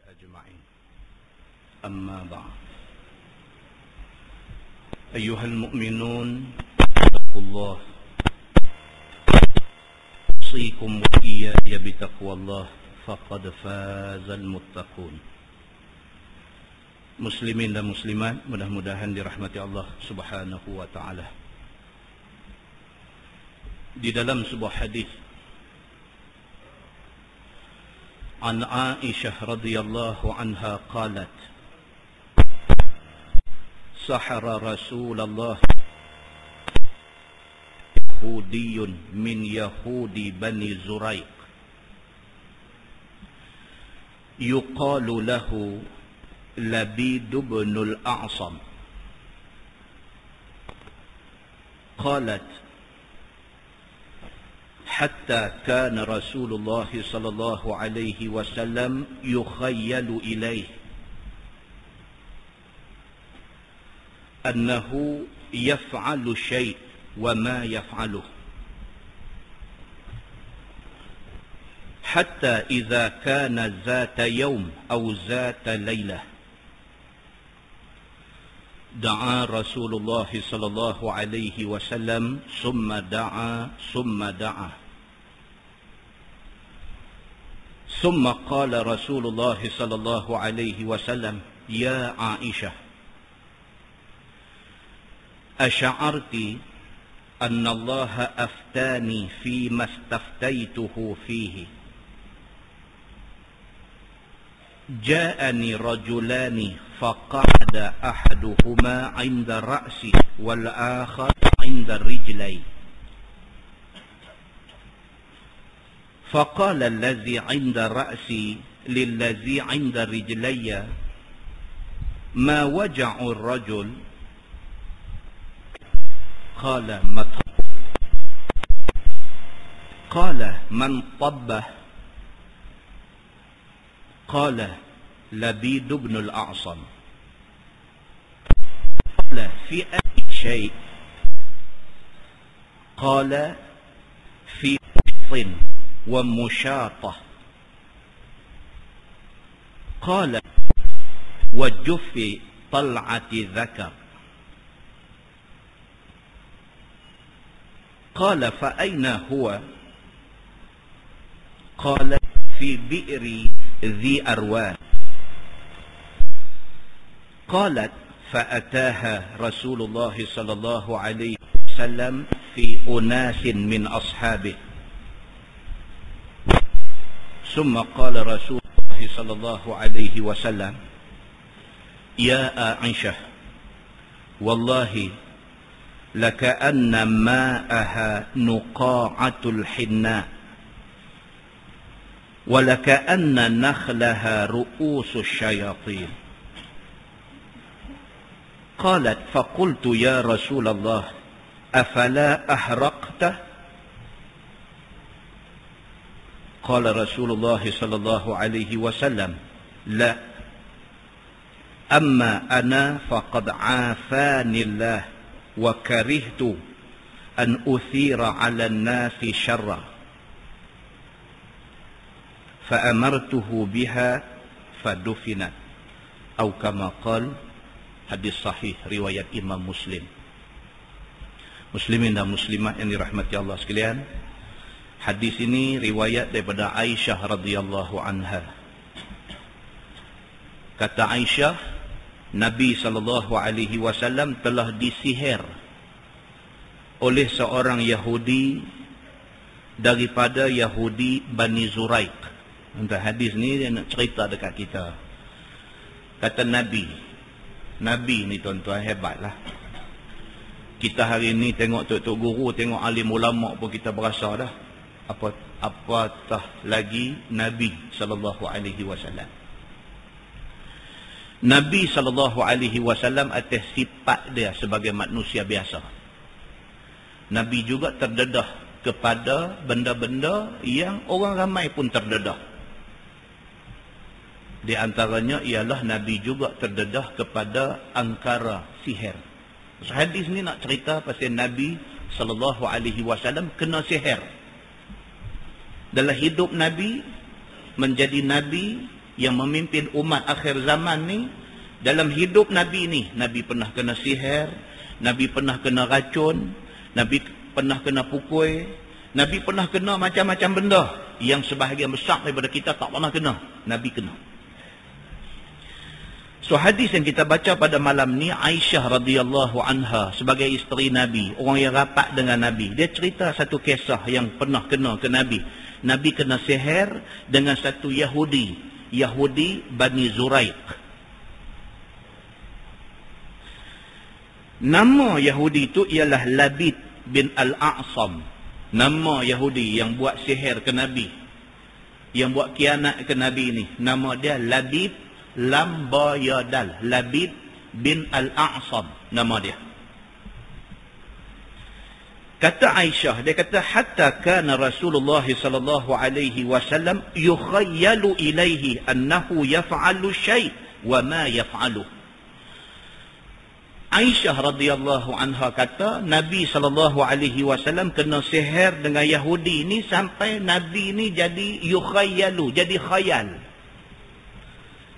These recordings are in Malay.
أجمعين. أما بعد، أيها المؤمنون اتقوا الله، أوصيكم وإياي بتقوى الله فقد فاز المتقون. Muslimin dan muslimat, mudah-mudahan dirahmati Allah Subhanahu wa taala. Di dalam sebuah hadis an Aisyah radhiyallahu anha qalat sahara Rasulullah Yahudiyun min Yahudi Bani Zuraiq yuqalu lahu Labid ibn al-A'sam. Qalat hatta kana Rasulullah sallallahu alaihi wasallam yukhayyalu ilayhi annahu yaf'alu shay' wa ma yaf'aluhu hatta idza kana zata yawm aw zata laylah da'a Rasulullah sallallahu alaihi wasallam summa da'a summa qala Rasulullah sallallahu alaihi wasallam ya Aisyah ash'arti anna Allah aftani fi ma istaftaituhu fihi ja'ani rajulani faqa'ada ahaduhuma 'inda ra'si wal akhar 'inda rijlai faqala allazi 'inda ra'si lillazi 'inda rijlayya ma waja'u ar-rajul qala man tabbah قال لبيد بن الأعصم قال في أي شيء قال في مشط ومشاطة قال وجف طلعة ذكر قال فأين هو قال في بئر ذي أروان قالت فأتاها رسول الله صلى الله عليه وسلم في أناس من أصحابه ثم قال رسول الله صلى الله عليه وسلم يا عائشة والله لكأن ماءها نقاعة الحناء ولكأن نخلها رؤوس الشياطين قالت فقلت يا رسول الله أفلا أحرقته قال رسول الله صلى الله عليه وسلم لا أما أنا فقد عافاني الله وكرهت أن أثير على الناس شرا فأمرته بها فدفنت أو كما قال. Hadis sahih riwayat Imam Muslim. Muslimin dan muslimat yang dirahmati Allah sekalian, hadis ini riwayat daripada Aisyah radhiyallahu anha. Kata Aisyah, Nabi sallallahu alaihi wasallam telah disihir oleh seorang Yahudi daripada Yahudi Bani Zuraiq. Untuk hadis ni dia nak cerita dekat kita. Kata Nabi ni tuan-tuan hebatlah. Kita hari ni tengok tok-tok guru, tengok alim ulama pun kita berasa dah. Apatah lagi Nabi sallallahu alaihi wasallam. Nabi sallallahu alaihi wasallam atas sifat dia sebagai manusia biasa. Nabi juga terdedah kepada benda-benda yang orang ramai pun terdedah. Di antaranya ialah Nabi juga terdedah kepada angkara sihir. Hadis ni nak cerita pasal Nabi sallallahu alaihi wasallam kena sihir. Dalam hidup Nabi menjadi Nabi yang memimpin umat akhir zaman ni, dalam hidup Nabi ni, Nabi pernah kena sihir, Nabi pernah kena racun, Nabi pernah kena pukul, Nabi pernah kena macam-macam benda yang sebahagian besar daripada kita tak pernah kena. Nabi kena. So hadis yang kita baca pada malam ni, Aisyah radhiyallahu anha sebagai isteri Nabi, orang yang rapat dengan Nabi, dia cerita satu kisah yang pernah kena ke Nabi. Nabi kena sihir dengan satu Yahudi Bani Zuraik. Nama Yahudi itu ialah Labid bin Al-A'sam. Nama Yahudi yang buat sihir ke Nabi, yang buat kianat ke Nabi ni, nama dia Labid Lam Ba Ya Dal, Labid bin Al-A'sam nama dia. Kata Aisyah, dia kata hatta kana Rasulullah sallallahu alaihi wasallam yukhayyalu ilaihi annahu yaf'alu syai' wa ma yaf'alu. Aisyah radhiyallahu anha kata Nabi sallallahu alaihi wasallam kena sihir dengan Yahudi ni sampai Nabi ni jadi yukhayyalu, jadi khayal.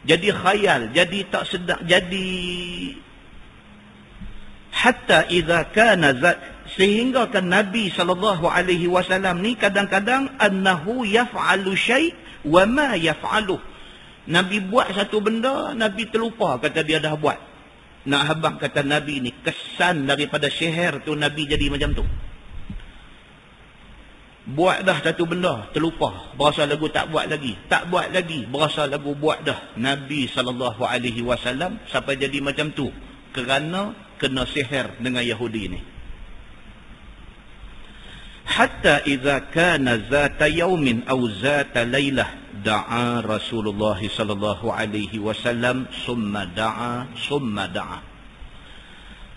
Jadi khayal, jadi tak sedap, jadi hatta idza kana sehingga kan Nabi sallallahu alaihi wasallam ni kadang-kadang annahu yaf'alu syai' wa ma yaf'alu. Nabi buat satu benda, Nabi terlupa kata dia dah buat. Nak habang kata Nabi ni, kesan daripada sihir tu Nabi jadi macam tu. Buat dah satu benda, terlupa, berasa lagu tak buat lagi, tak buat lagi, berasa lagu buat dah. Nabi SAW sampai jadi macam tu kerana kena sihir dengan Yahudi ni. Hatta idza kana zata yaumin aw zata lailah da'a Rasulullah sallallahu alaihi wasallam summa da'a.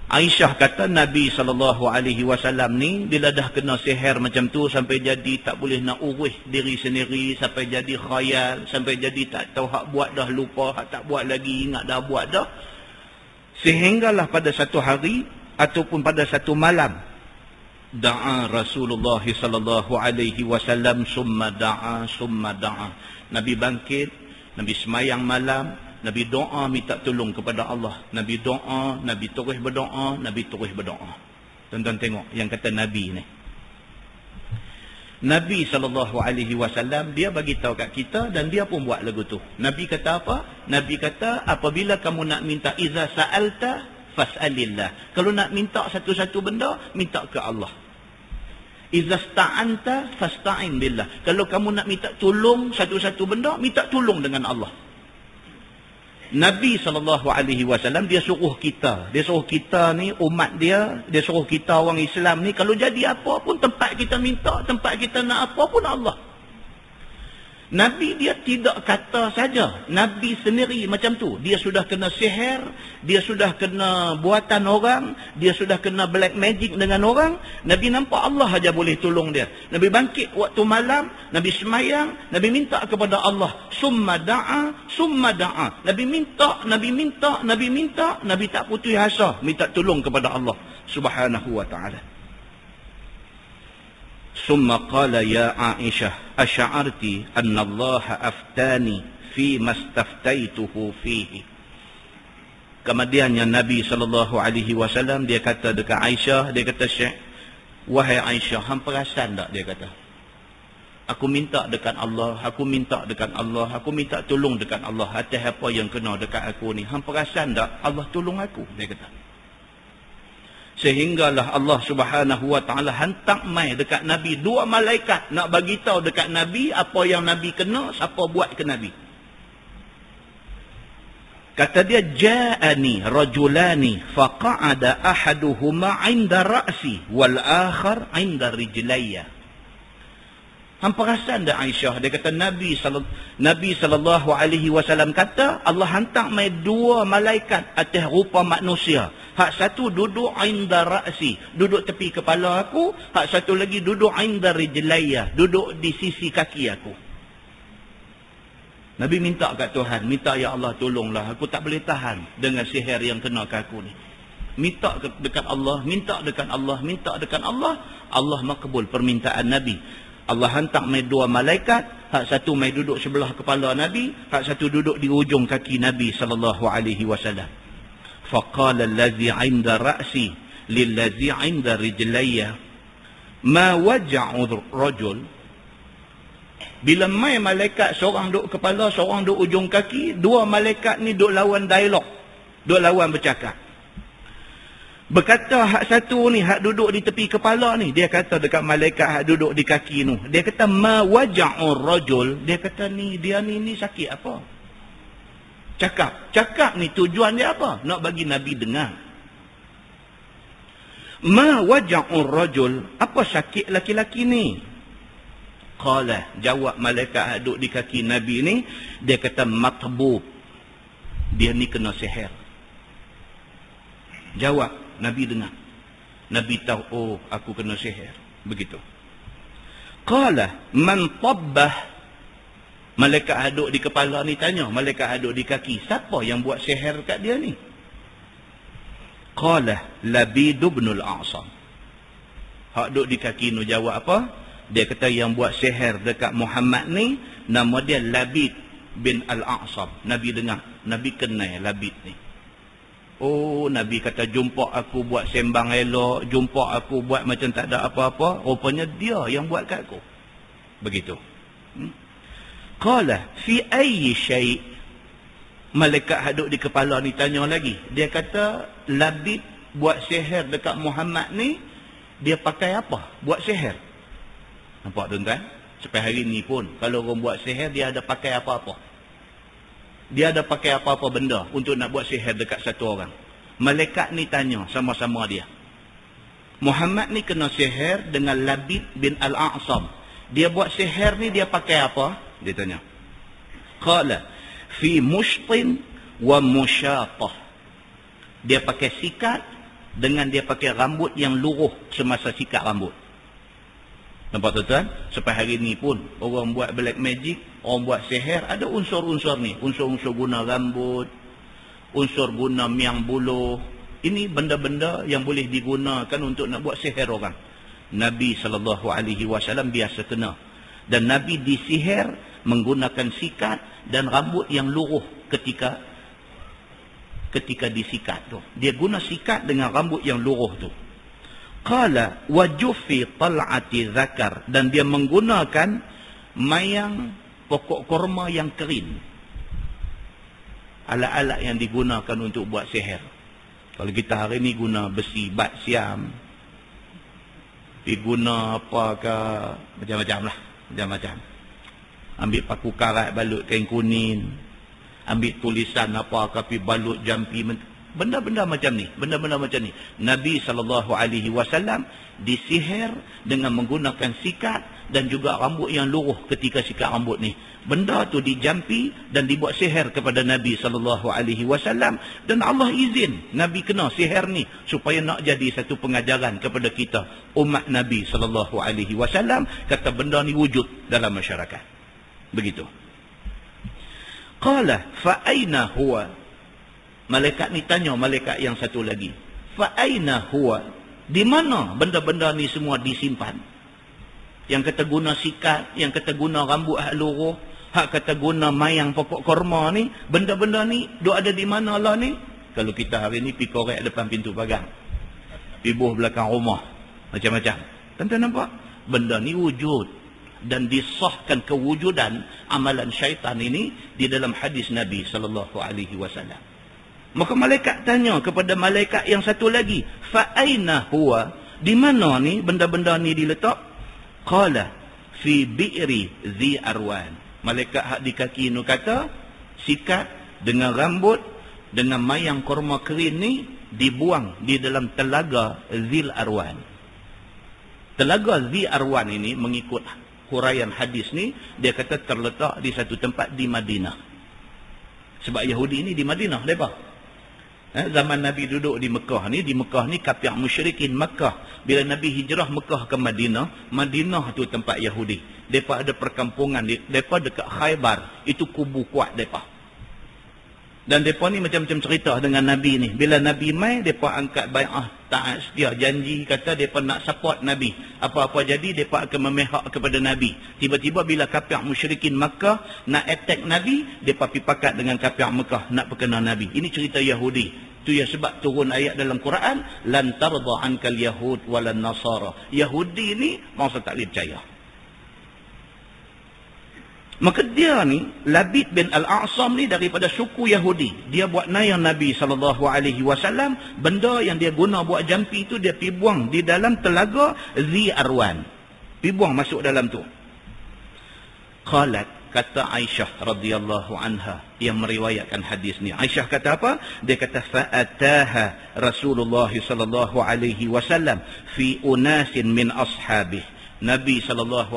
Aisyah kata Nabi sallallahu alaihi wasallam ni bila dah kena sihir macam tu sampai jadi tak boleh nak urus diri sendiri, sampai jadi khayal, sampai jadi tak tahu hak buat dah lupa, hak tak buat lagi ingat dah buat dah. Sehinggalah pada satu hari ataupun pada satu malam, da'a Rasulullah sallallahu alaihi wasallam summa da'a. Nabi bangkit, Nabi semayang malam, Nabi doa minta tolong kepada Allah. Nabi doa, Nabi terus berdoa, Nabi terus berdoa. Tuan-tuan tengok yang kata Nabi ni. Nabi sallallahu alaihi wasallam dia bagi tahu kat kita dan dia pun buat lagu tu. Nabi kata apa? Nabi kata apabila kamu nak minta, iza sa'alta fas'alillah. Kalau nak minta satu-satu benda, minta ke Allah. Iza sta'anta fasta'in billah. Kalau kamu nak minta tolong satu-satu benda, minta tolong dengan Allah. Nabi SAW dia suruh kita ni umat dia suruh kita orang Islam ni, kalau jadi apa pun tempat kita minta, tempat kita nak apa pun Allah. Nabi dia tidak kata saja, Nabi sendiri macam tu. Dia sudah kena sihir, dia sudah kena buatan orang, dia sudah kena black magic dengan orang. Nabi nampak Allah aja boleh tolong dia. Nabi bangkit waktu malam, Nabi semayang, Nabi minta kepada Allah. Summa da'a. Nabi minta, Nabi tak putus asa, minta tolong kepada Allah Subhanahu wa ta'ala. Summa qala ya Aisyah asy'arti anna Allah aftani fi mastaftaituhu fihi. Kemudiannya Nabi SAW dia kata dekat Aisyah, dia kata, Syekh, wahai Aisyah, hang perasan tak, dia kata, aku minta dekat Allah, aku minta tolong dekat Allah atas apa yang kena dekat aku ni. Hang perasan tak Allah tolong aku, dia kata. Sehinggalah Allah Subhanahu wa ta'ala hantar mai dekat Nabi 2 malaikat nak bagi tahu dekat Nabi apa yang Nabi kena, siapa buat ke Nabi. Kata dia, ja'ani rajulani faqa'ada ahaduhuma 'inda ra'si wal akhar 'inda rijlayya. Hang perasan dah Aisyah, dia kata Nabi sallallahu alaihi wasallam kata Allah hantar mai 2 malaikat atas rupa manusia. Hak satu duduk 'inda ra'si, duduk tepi kepala aku, hak satu lagi duduk 'inda rijlayya, duduk di sisi kaki aku. Nabi minta kat Tuhan, minta ya Allah tolonglah, aku tak boleh tahan dengan sihir yang kena ke aku ni. Minta dekat Allah, Allah makbul permintaan Nabi. Allah hantar mai 2 malaikat, hak satu mai duduk sebelah kepala Nabi, hak satu duduk di ujung kaki Nabi sallallahu alaihi wasallam. Faqala allazi 'inda ra'si lillazi 'inda rijlayya ma waja'u rajul. Bila mai malaikat seorang duduk kepala, seorang duduk ujung kaki, 2 malaikat ni duduk lawan dialog, duduk lawan bercakap. Berkata hak satu ni, hak duduk di tepi kepala ni, dia kata dekat malaikat hak duduk di kaki tu, dia kata ma waja'ur rajul, dia kata dia ni sakit apa? Cakap ni tujuan dia apa? Nak bagi Nabi dengar. Ma waja'ur rajul, apa sakit laki-laki ni? Qala, jawab malaikat hak duduk di kaki Nabi ni, dia kata matbub, dia ni kena sihir. Jawab, Nabi dengar. Nabi tahu, oh aku kena sihir. Begitu. Qala man tabbah. Malaikat haduk di kepala ni tanya, malaikat haduk di kaki, siapa yang buat sihir kat dia ni? Qala Labid ibn al-A'sam. Hak duk di kaki nu jawab apa? Dia kata yang buat sihir dekat Muhammad ni nama dia Labid bin al-A'sam. Nabi dengar, Nabi kenal Labid ni. Oh, Nabi kata jumpa aku buat sembang elok, jumpa aku buat macam tak ada apa-apa, rupanya dia yang buat kat aku. Begitu. Qala fi ayyi syai'. Malaikat haduk di kepala ni tanya lagi. Dia kata Labid buat sihir dekat Muhammad ni, dia pakai apa buat sihir? Nampak tuan-tuan? Sampai hari ni pun kalau orang buat sihir, dia ada pakai apa-apa. Dia ada pakai apa-apa benda untuk nak buat sihir dekat satu orang. Malaikat ni tanya sama-sama dia. Muhammad ni kena sihir dengan Labid bin al-A'sam. Dia buat sihir ni dia pakai apa? Dia tanya. Qala fi mushtin wa mushatah. Dia pakai sikat dengan dia pakai rambut yang luruh semasa sikat rambut. Nampak tuan-tuan? Sampai hari ni pun orang buat black magic, orang buat sihir, ada unsur-unsur ni. Unsur-unsur guna rambut, unsur guna miang buluh. Ini benda-benda yang boleh digunakan untuk nak buat sihir orang. Nabi SAW biasa kena. Dan Nabi disihir menggunakan sikat dan rambut yang luruh ketika disikat tu. Dia guna sikat dengan rambut yang luruh tu. Qala wajufi tal'ati zakar, dan dia menggunakan mayang pokok korma yang kering. Alat-alat yang digunakan untuk buat sihir. Kalau kita hari ni guna besi bat siam, guna apa ke macam-macam lah, macam-macam. Ambil paku karat balut kain kuning, ambil tulisan apa ke balut jampi, benda-benda macam ni, benda-benda macam ni. Nabi SAW disihir dengan menggunakan sikat dan juga rambut yang luruh ketika sikat rambut ni. Benda tu dijampi dan dibuat sihir kepada Nabi SAW, dan Allah izin Nabi kena sihir ni supaya nak jadi satu pengajaran kepada kita umat Nabi SAW, kata benda ni wujud dalam masyarakat. Begitu. Qala fa aina huwa. Malaikat ni tanya malaikat yang satu lagi. Fa aina huwa? Di mana benda-benda ni semua disimpan? Yang kata guna sikat, yang kata guna rambut hak luruh, hak kata guna mayang pokok korma ni, benda-benda ni duk ada di mana lah ni? Kalau kita hari ni pergi korek depan pintu pagar, pibuh belakang rumah, macam-macam. Tuan-tuan nampak? Benda ni wujud. Dan disahkan kewujudan amalan syaitan ini di dalam hadis Nabi SAW. Maka malaikat tanya kepada malaikat yang satu lagi, fa aina huwa? Di mana ni benda-benda ni diletak? Qala fi bi'ri dhi arwan. Malaikat hak di kaki nu kata sikat dengan rambut dengan mayang korma kering ni dibuang di dalam telaga Zil Arwan. Telaga Zil Arwan ini mengikut huraian hadis ni, dia kata terletak di satu tempat di Madinah. Sebab Yahudi ini di Madinah mereka. Zaman Nabi duduk di Mekah ni kafir musyrikin Mekah. Bila Nabi hijrah Mekah ke Madinah, Madinah tu tempat Yahudi. Mereka ada perkampungan, mereka dekat Khaybar, itu kubu kuat mereka. Dan mereka ni macam-macam cerita dengan Nabi ni. Bila Nabi mai, mereka angkat bai'ah, taat setia, janji, kata mereka nak support Nabi. Apa-apa jadi, mereka akan memihak kepada Nabi. Tiba-tiba bila kafir musyrikin Makkah nak attack Nabi, mereka pergi pakat dengan kafir Makkah nak perkenal Nabi. Ini cerita Yahudi. Itu yang sebab turun ayat dalam Quran, lan tarda ankal yahud walan nasara. Yahudi ni bangsa tak boleh percaya. Maka dia ni, Labid bin Al-A'sam ni daripada suku Yahudi. Dia buat nayang Nabi SAW. Benda yang dia guna buat jampi tu, dia pergi buang di dalam telaga Zi Arwan. Pergi buang masuk dalam tu. Qalat, kata Aisyah radhiyallahu anha yang meriwayatkan hadis ni. Aisyah kata apa? Dia kata, fa'ataha Rasulullah SAW fi unasin min ashabih. Nabi SAW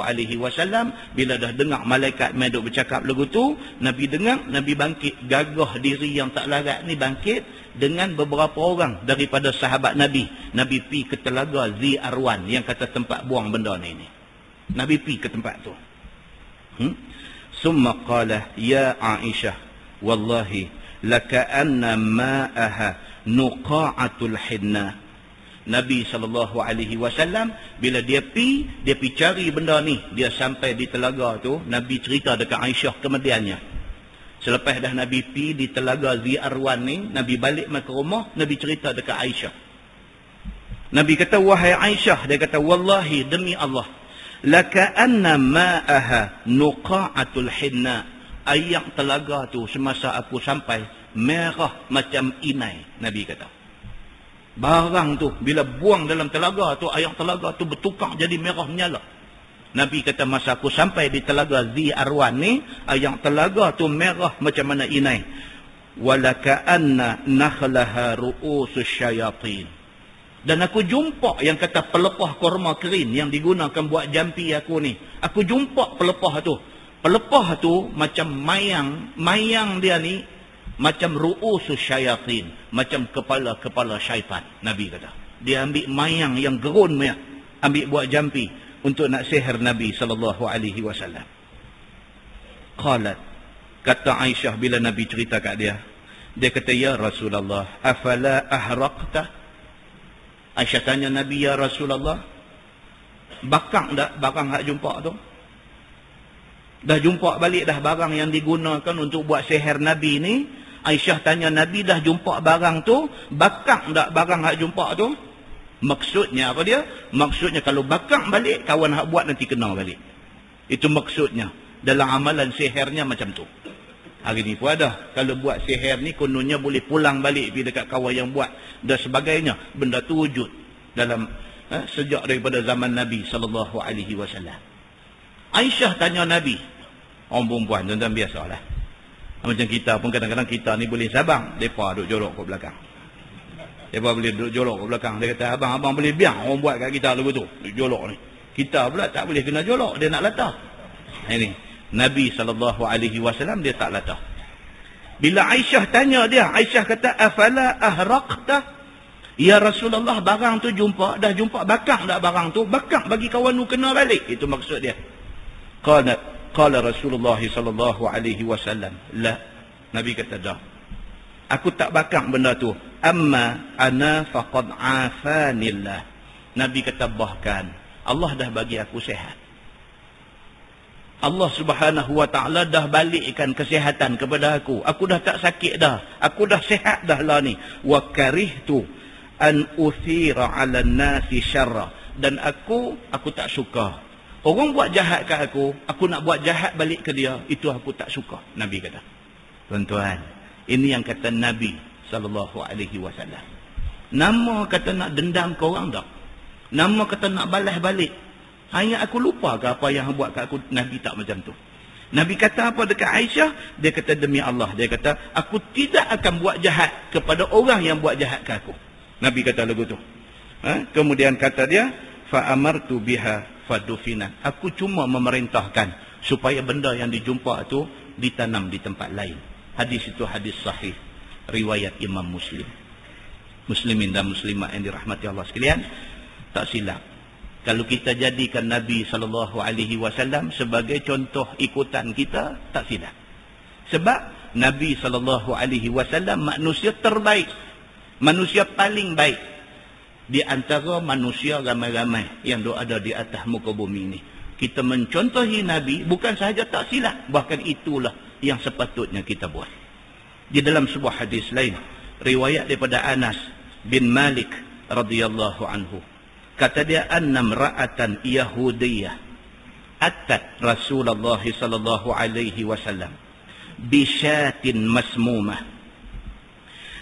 bila dah dengar malaikat mai duk bercakap lagu tu, Nabi dengar, Nabi bangkit, gagah diri yang tak larat ni bangkit dengan beberapa orang daripada sahabat Nabi. Nabi pi ke telaga Zi Arwan yang kata tempat buang benda ni. Nabi pi ke tempat tu. Summa qala ya Aisyah wallahi laka'anna ma'aha nuqa'atul hinna. Nabi SAW bila dia pi cari benda ni, dia sampai di telaga tu, Nabi cerita dekat Aisyah kemudiannya. Selepas dah Nabi pi di telaga Zi Arwan ni, Nabi balik ke rumah, Nabi cerita dekat Aisyah. Nabi kata, wahai Aisyah, dia kata, wallahi demi Allah, laka'anna ma'aha nuqa'atul hinna. Air telaga tu semasa aku sampai merah macam inai. Nabi kata, barang tu bila buang dalam telaga tu, air telaga tu bertukar jadi merah menyala. Nabi kata masa aku sampai di telaga Zi Arwan ni, air telaga tu merah macam mana inai. Walaka'anna nakhlaha ru'usus syayatin. Dan aku jumpa yang kata pelepah korma kering yang digunakan buat jampi aku ni. Aku jumpa pelepah tu. Pelepah tu macam mayang dia ni macam ru'usus syayatin, macam kepala-kepala syaitan. Nabi kata, dia ambil mayang yang gerun mayang, ambil buat jampi untuk nak sihir Nabi SAW. Qalat, kata Aisyah bila Nabi cerita kat dia, dia kata, ya Rasulullah, afala ahraqta? Aisyah tanya Nabi, ya Rasulullah, bakar tak barang hak jumpa tu? Dah jumpa balik dah barang yang digunakan untuk buat sihir Nabi ni. Aisyah tanya Nabi, dah jumpa barang tu, bakar tak barang hak jumpa tu? Maksudnya apa dia? Maksudnya kalau bakar balik, kawan hak buat nanti kena balik. Itu maksudnya. Dalam amalan sihirnya macam tu. Hari ni pun ada. Kalau buat sihir ni, kononnya boleh pulang balik pergi dekat kawan yang buat dan sebagainya. Benda tu wujud dalam sejak daripada zaman Nabi SAW. Aisyah tanya Nabi, orang perempuan tuan-tuan biasalah. Macam kita pun kadang-kadang kita ni boleh sabang, mereka duduk jolok ke belakang. Mereka boleh duduk jolok ke belakang. Dia kata, abang boleh biar orang buat kat kita lagu tu, duduk jolok ni. Kita pula tak boleh kena jolok, dia nak latah. Ini Nabi SAW dia tak latah. Bila Aisyah tanya dia, Aisyah kata, afala ahraqta? Ya Rasulullah, barang tu dah jumpa, bakar tak barang tu? Bakar bagi kawan tu kena balik. Itu maksud dia. Qala Rasulullah SAW, la. Nabi kata, dah. Aku tak bakar benda tu. Amma ana faqad afanillah. Nabi kata, bahkan Allah dah bagi aku sihat. Allah Subhanahu wa ta'ala dah balikkan kesihatan kepada aku. Aku dah tak sakit dah. Aku dah sihat dah lah ni. Wa karihtu an uthira 'ala an-nasi syarra. Dan aku tak suka orang buat jahat kat aku nak buat jahat balik ke dia, itu aku tak suka. Nabi kata. Tuan-tuan, ini yang kata Nabi SAW. Nama kata nak dendam ke orang tak? Nama kata nak balas balik. Hanya aku lupa ke apa yang buat kat aku? Nabi tak macam tu. Nabi kata apa dekat Aisyah? Dia kata, demi Allah, dia kata, aku tidak akan buat jahat kepada orang yang buat jahat kat aku. Nabi kata lagu tu. Kemudian kata dia, fa amartu biha fadufinan. Aku cuma memerintahkan supaya benda yang dijumpa tu ditanam di tempat lain. Hadis itu hadis sahih, riwayat Imam Muslim. Muslimin dan muslimat yang dirahmati Allah sekalian, tak silap kalau kita jadikan Nabi SAW sebagai contoh ikutan kita, tak silap. Sebab Nabi SAW manusia terbaik, manusia paling baik di antara manusia ramai-ramai yang ada di atas muka bumi ini. Kita mencontohi Nabi bukan sahaja tak silap, bahkan itulah yang sepatutnya kita buat. Di dalam sebuah hadis lain, riwayat daripada Anas bin Malik radhiyallahu anhu, kata dia, annam ra'atan yahudiyah atat Rasulullah sallallahu alaihi wasallam bishatin masmumah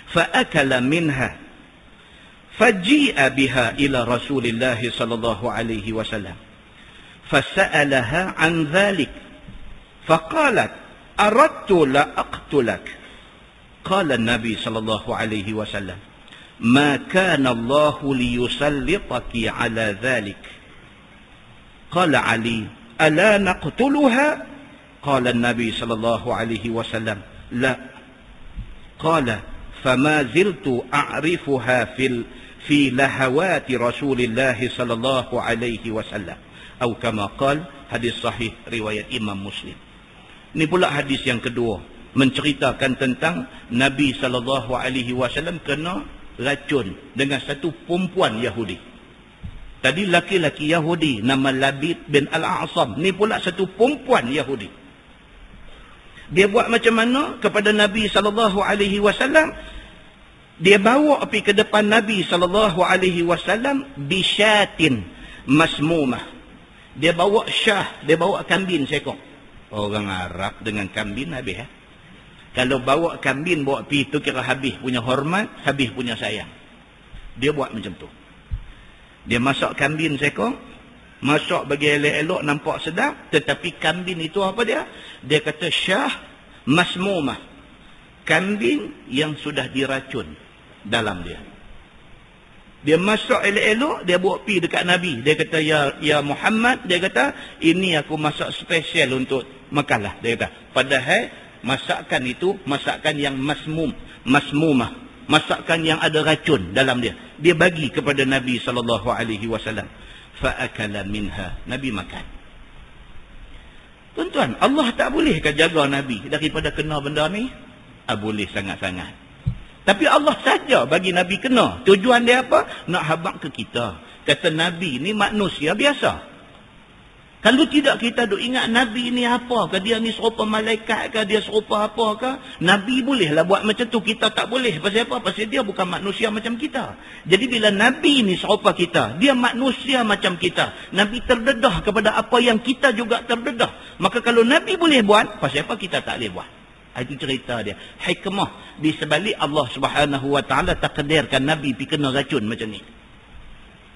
faakala minha faji'a biha ila Rasulillah sallallahu alaihi wasallam fasa'alaha an dhalik faqalat aradtu la aqtulak qala an-nabi sallallahu alaihi wasallam ma kana Allah liyusallitaki ala dhalik qala Ali ala naqtuluha قال النبي صلى الله عليه وسلم لا قال فما زلت أعرفها في لهوات رسول الله صلى الله عليه وسلم أو كما قال hadis sahih riwayat Imam Muslim. Ini pula hadis yang kedua menceritakan tentang Nabi SAW kena racun dengan satu perempuan Yahudi. Tadi laki-laki Yahudi nama Labid bin Al-A'sam, ni pula satu perempuan Yahudi. Dia buat macam mana kepada Nabi SAW? Dia bawa pergi ke depan Nabi SAW bisyatin masmumah. Dia bawa syah, dia bawa kambing seekor. Orang Arab dengan kambing habis. Kalau bawa kambing bawa pergi tu kira habis punya hormat, habis punya sayang. Dia buat macam tu. Dia masak kambing seekor, masak bagi elok-elok nampak sedap, tetapi kambing itu apa dia? Dia kata syah masmumah, kambing yang sudah diracun dalam dia. Dia masak elok-elok, dia bawa pergi dekat Nabi. Dia kata, ya Muhammad, dia kata, ini aku masak spesial untuk makalah. Dia kata, padahal masakan itu masakan yang masmumah, masakan yang ada racun dalam dia. Dia bagi kepada Nabi SAW. Fa'akala minha, Nabi makan. Tuan-tuan, Allah tak bolehkah jaga Nabi daripada kena benda ni? Boleh sangat-sangat. Tapi Allah saja bagi Nabi kena. Tujuan dia apa? Nak habaq ke kita. Kata Nabi ni manusia biasa. Kalau tidak kita duk ingat Nabi ni apa ke? Dia ni serupa malaikat ke? Dia serupa apa ke? Nabi bolehlah buat macam tu. Kita tak boleh. Pasal apa? Pasal dia bukan manusia macam kita. Jadi bila Nabi ni serupa kita, dia manusia macam kita. Nabi terdedah kepada apa yang kita juga terdedah. Maka kalau Nabi boleh buat, pasal apa kita tak boleh buat? Itu cerita dia. Hikmah di sebalik Allah Subhanahu Wa Taala takdirkan Nabi pergi kena racun macam ni.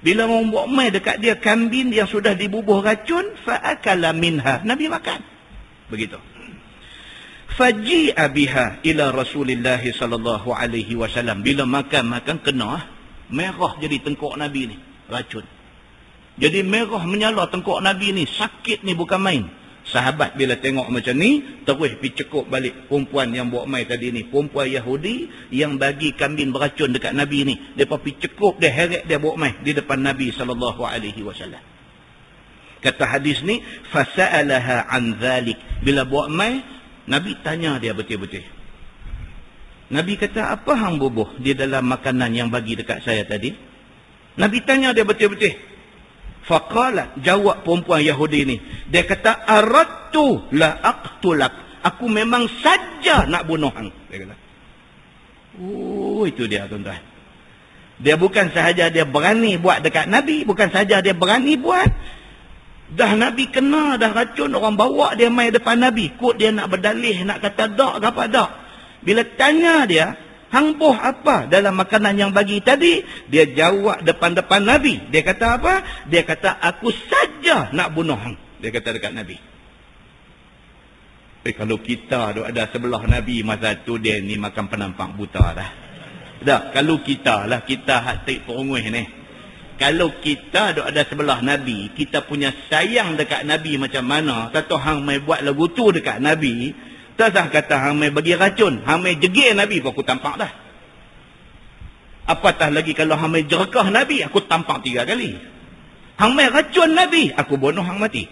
Bila orang buat mai dekat dia kambing yang sudah dibubuh racun, fa'akala minha, Nabi makan. Begitu. Faji'a biha ila Rasulillah sallallahu alaihi wasallam. Bila makan kena merah jadi tengkok Nabi ni, racun. Jadi merah menyala tengkok Nabi ni, sakit ni bukan main. Sahabat bila tengok macam ni, terus pergi cekup balik perempuan yang buat mai tadi ni, perempuan Yahudi yang bagi kambing beracun dekat Nabi ni. Depa pergi cekup dia, heret dia buat mai di depan Nabi SAW. Kata hadis ni, fasa'alaha an dhalik. Bila buat mai, Nabi tanya dia betul-betul. Nabi kata, apa hang bubuh di dalam makanan yang bagi dekat saya tadi? Nabi tanya dia betul-betul. Faqalat, jawab perempuan Yahudi ni. Dia kata, aradtu la aqtulak. Aku memang saja nak bunuh hang. Dia kata. Itu dia tuan-tuan. Dia bukan sahaja dia berani buat dekat Nabi. Bukan sahaja dia berani buat. Dah Nabi kena, dah racun. Orang bawa dia mai depan Nabi. Kut dia nak berdalih, nak kata dak ke apa dak. Bila tanya dia, hang boh apa dalam makanan yang bagi tadi? Dia jawab depan-depan Nabi. Dia kata apa? Dia kata, aku saja nak bunuh hang. Dia kata dekat Nabi. Kalau kita ada sebelah Nabi masa tu, dia ni makan penampak buta dah. Dah, kalau kita lah, kita hati perungguh ni. Kalau kita ada sebelah Nabi, kita punya sayang dekat Nabi macam mana? Kata hang mai buat lagu tu dekat Nabi, tak sah kata hang mai bagi racun, hang mai jegil Nabi pun aku tampak dah. Apatah lagi kalau hang mai jerakah Nabi, aku tampak 3 kali. Hang mai racun Nabi, aku bunuh hang mati.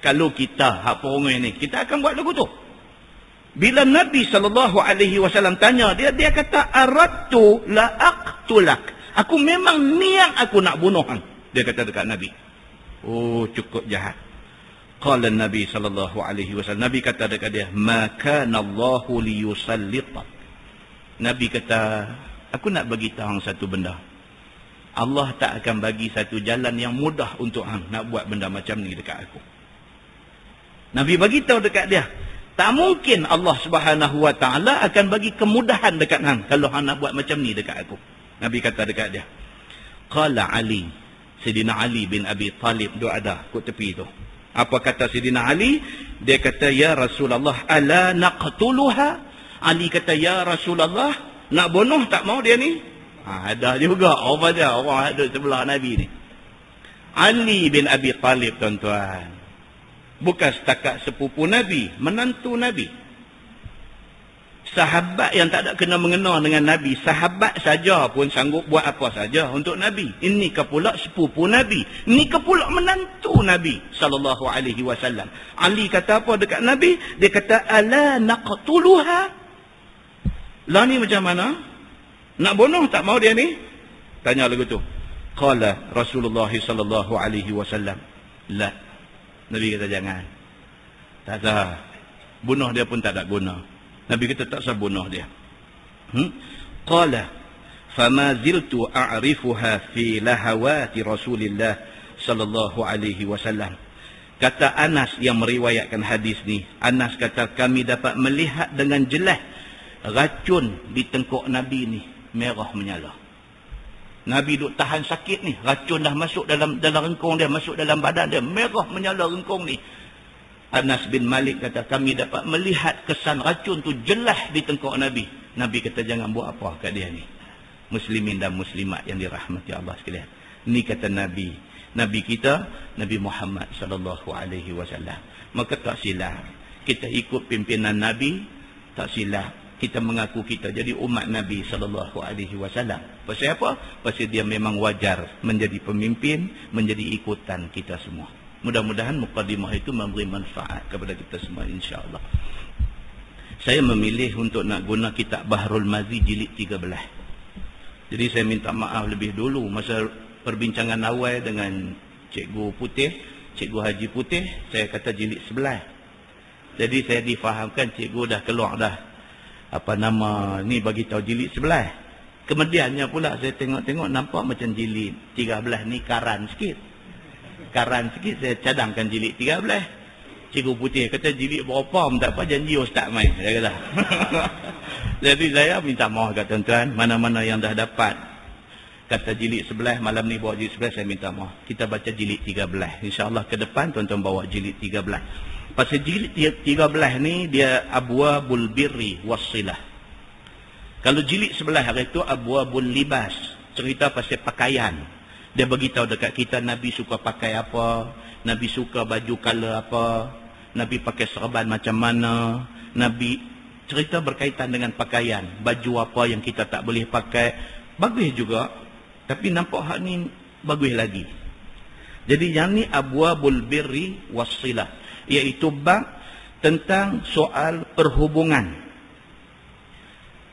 Kalau kita hak perungguh ni, kita akan buat lagu tu. Bila Nabi SAW tanya dia, dia kata, aradtu la aqtulak. Aku memang niat aku nak bunuh hang. Dia kata dekat Nabi. Oh, cukup jahat. Qala Nabi SAW. Nabi kata dekat dia, ma kana Allahu liyusallitak. Nabi kata, aku nak bagi tahu hang satu benda. Allah tak akan bagi satu jalan yang mudah untuk hang nak buat benda macam ni dekat aku. Nabi bagi tahu dekat dia, tak mungkin Allah Subhanahu Wa Taala akan bagi kemudahan dekat hang kalau hang nak buat macam ni dekat aku. Nabi kata dekat dia. Qala Ali, Sayyidina Ali bin Abi Talib duk ada kat tepi tu. Apa kata Sayyidina Ali? Dia kata, ya Rasulullah, ala naqtuluha? Ali kata, ya Rasulullah, nak bunuh tak mau dia ni? Ada juga orang dia, orang ada sebelah Nabi ni. Ali bin Abi Talib, tuan-tuan, bukan setakat sepupu Nabi, menantu Nabi. Sahabat yang tak ada kena mengena dengan Nabi, sahabat saja pun sanggup buat apa saja untuk Nabi. Ini ke pula sepupu Nabi, ini ke pula menantu Nabi sallallahu alaihi wasallam. Ali kata apa dekat Nabi? Dia kata, ala naqtuluha? Lah ni macam mana? Nak bunuh tak mau dia ni? Tanya lagu tu. Qala Rasulullah sallallahu alaihi wasallam, la. Nabi kata jangan. Tak sah. Bunuh dia pun tak ada guna. Nabi kata tak sah bunuh dia. Qala fama ziltu a'rifuha fi lahawati Rasulillah sallallahu alaihi wasallam. Kata Anas yang meriwayatkan hadis ni, Anas kata kami dapat melihat dengan jelas racun di tengkuk Nabi ni merah menyala. Nabi duk tahan sakit ni, racun dah masuk dalam rengkong dia, masuk dalam badan dia, merah menyala rengkong ni. Anas bin Malik kata kami dapat melihat kesan racun tu jelas di tengkuk Nabi. Nabi kata jangan buat apa kat dia ni. Muslimin dan muslimat yang dirahmati Allah sekalian. Ni kata Nabi, Nabi kita, Nabi Muhammad sallallahu alaihi wasallam. Maka tak silap kita ikut pimpinan Nabi, tak silap kita mengaku kita jadi umat Nabi sallallahu alaihi wasallam. Pasal apa? Pasal dia memang wajar menjadi pemimpin, menjadi ikutan kita semua. Mudah-mudahan mukadimah itu memberi manfaat kepada kita semua insya-Allah. Saya memilih untuk nak guna kitab Bahrul Mazi jilid 13. Jadi saya minta maaf lebih dulu masa perbincangan awal dengan Cikgu Putih, Cikgu Haji Putih, saya kata jilid 11. Jadi saya difahamkan cikgu dah keluar dah ni bagi tahu jilid 11. Kemudiannya pula saya tengok-tengok nampak macam jilid 13 ni karan sikit. Saya cadangkan jilid 13. Cikgu Putih kata jilid berapa pun tak apa, janji ustaz mai, dia kata. Jadi saya minta maaf kat tuan-tuan, mana-mana yang dah dapat kata jilid 11 malam ni bawa jilid 11, saya minta maaf. Kita baca jilid 13. Insya-Allah ke depan tuan-tuan bawa jilid 13. Pasal jilid 13 ni dia abwabul birri wassilah. Kalau jilid 11 hari itu abwabul libas, cerita pasal pakaian. Dia beritahu dekat kita Nabi suka pakai apa, Nabi suka baju color apa, Nabi pakai serban macam mana, Nabi cerita berkaitan dengan pakaian, baju apa yang kita tak boleh pakai. Bagus juga, tapi nampak hak ni bagus lagi. Jadi yang ni abwabul birri wassilah, iaitu bab tentang soal perhubungan,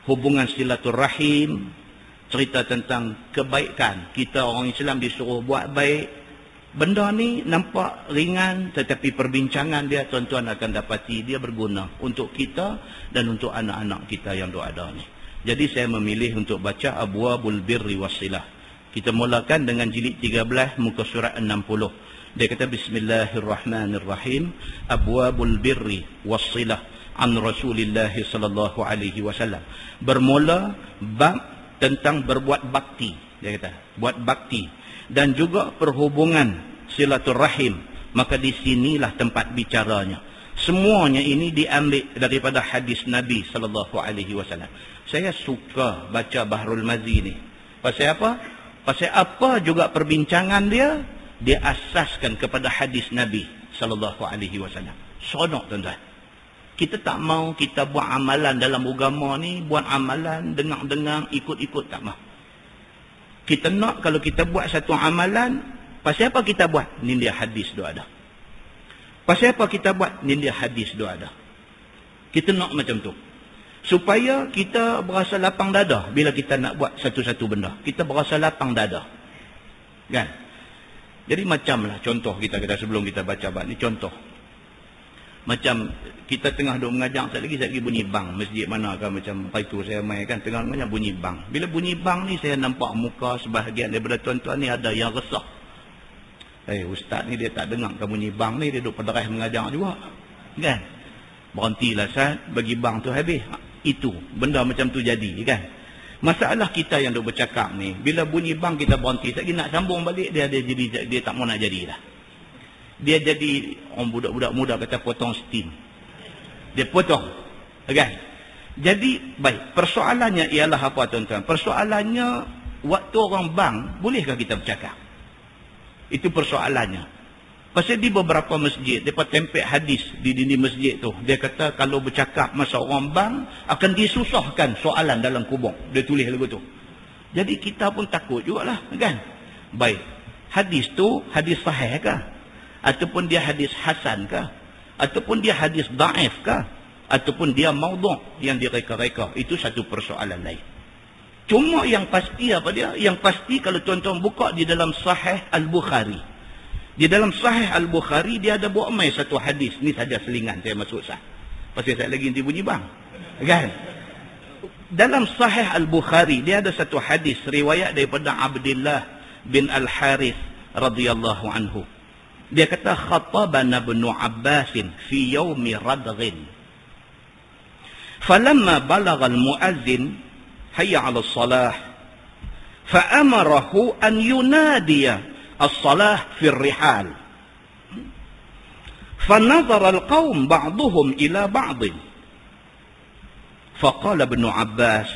hubungan silaturahim, cerita tentang kebaikan. Kita orang Islam disuruh buat baik. Benda ni nampak ringan, tetapi perbincangan dia tuan-tuan akan dapati dia berguna untuk kita dan untuk anak-anak kita yang ada ni. Jadi saya memilih untuk baca Abwabul Birri Wassilah. Kita mulakan dengan jilid 13 muka surat 60. Dia kata bismillahirrahmanirrahim. Abwabul Birri Wassilah an Rasulillah sallallahu alaihi wasallam. Bermula bab tentang berbuat bakti. Dia kata buat bakti dan juga perhubungan silaturahim. Maka di sinilah tempat bicaranya. Semuanya ini diambil daripada hadis Nabi sallallahu alaihi wasallam. Saya suka baca Bahrul Mazi ni. Pasal apa? Pasal apa juga perbincangan dia asaskan kepada hadis Nabi sallallahu alaihi wasallam. Sonok tuan-tuan. Kita tak mau kita buat amalan dalam agama ni, buat amalan dengar-dengar, ikut-ikut, tak mau. Kita nak kalau kita buat satu amalan, pasal apa kita buat? Ni dia hadis doa ada. Pasal apa kita buat? Ni dia hadis doa ada. Kita nak macam tu. Supaya kita berasa lapang dada bila kita nak buat satu-satu benda. Kita berasa lapang dada. Kan? Jadi macamlah contoh kita sebelum kita baca bab ni, contoh. Macam kita tengah duk mengajar, sekali lagi bunyi bang. Masjid mana kan macam itu saya main kan, tengah mengajar bunyi bang. Bila bunyi bang ni saya nampak muka sebahagian daripada tuan-tuan ni ada yang resah. Ustaz ni dia tak dengar kan bunyi bang ni, dia duk pederah mengajar juga. Kan? Berhentilah Ustaz, bagi bang tu habis. Itu, benda macam tu jadi kan. Masalah kita yang duk bercakap ni, bila bunyi bang kita berhenti, sekali nak sambung balik dia tak mau nak jadi dah. Dia jadi orang budak-budak muda kata potong steam. Dia potong. Kan? Jadi baik, persoalannya ialah apa tuan-tuan? Persoalannya waktu orang bang, bolehkah kita bercakap? Itu persoalannya. Pasal di beberapa masjid, mereka tempel hadis di dinding masjid tu. Dia kata kalau bercakap masa orang bang, akan disusahkan soalan dalam kubur. Dia tulis lagu tu. Jadi kita pun takut jugalah. Kan? Baik. Hadis tu, hadis sahih kah? Ataupun dia hadis hasan kah? Ataupun dia hadis daif kah? Ataupun dia maudhu' yang direka-reka? Itu satu persoalan lain. Cuma yang pasti apa dia? Yang pasti kalau tuan-tuan buka di dalam Sahih Al-Bukhari. Di dalam Sahih Al-Bukhari dia ada buat mai satu hadis. Ni saja selingan saya masuk sah. Pasal saya lagi nanti bunyi bang. Kan? Dalam Sahih Al-Bukhari dia ada satu hadis riwayat daripada Abdullah bin Al-Harith radhiyallahu anhu. Dia kata khatabana ibn Abbas fi yaumi radghin. Falamma balagha al-muazzin hayya 'ala as-salah fa amarahu an yunadiya as-salah fi ar-rihal. فنظر القوم بعضهم إلى بعض فقال ابن عباس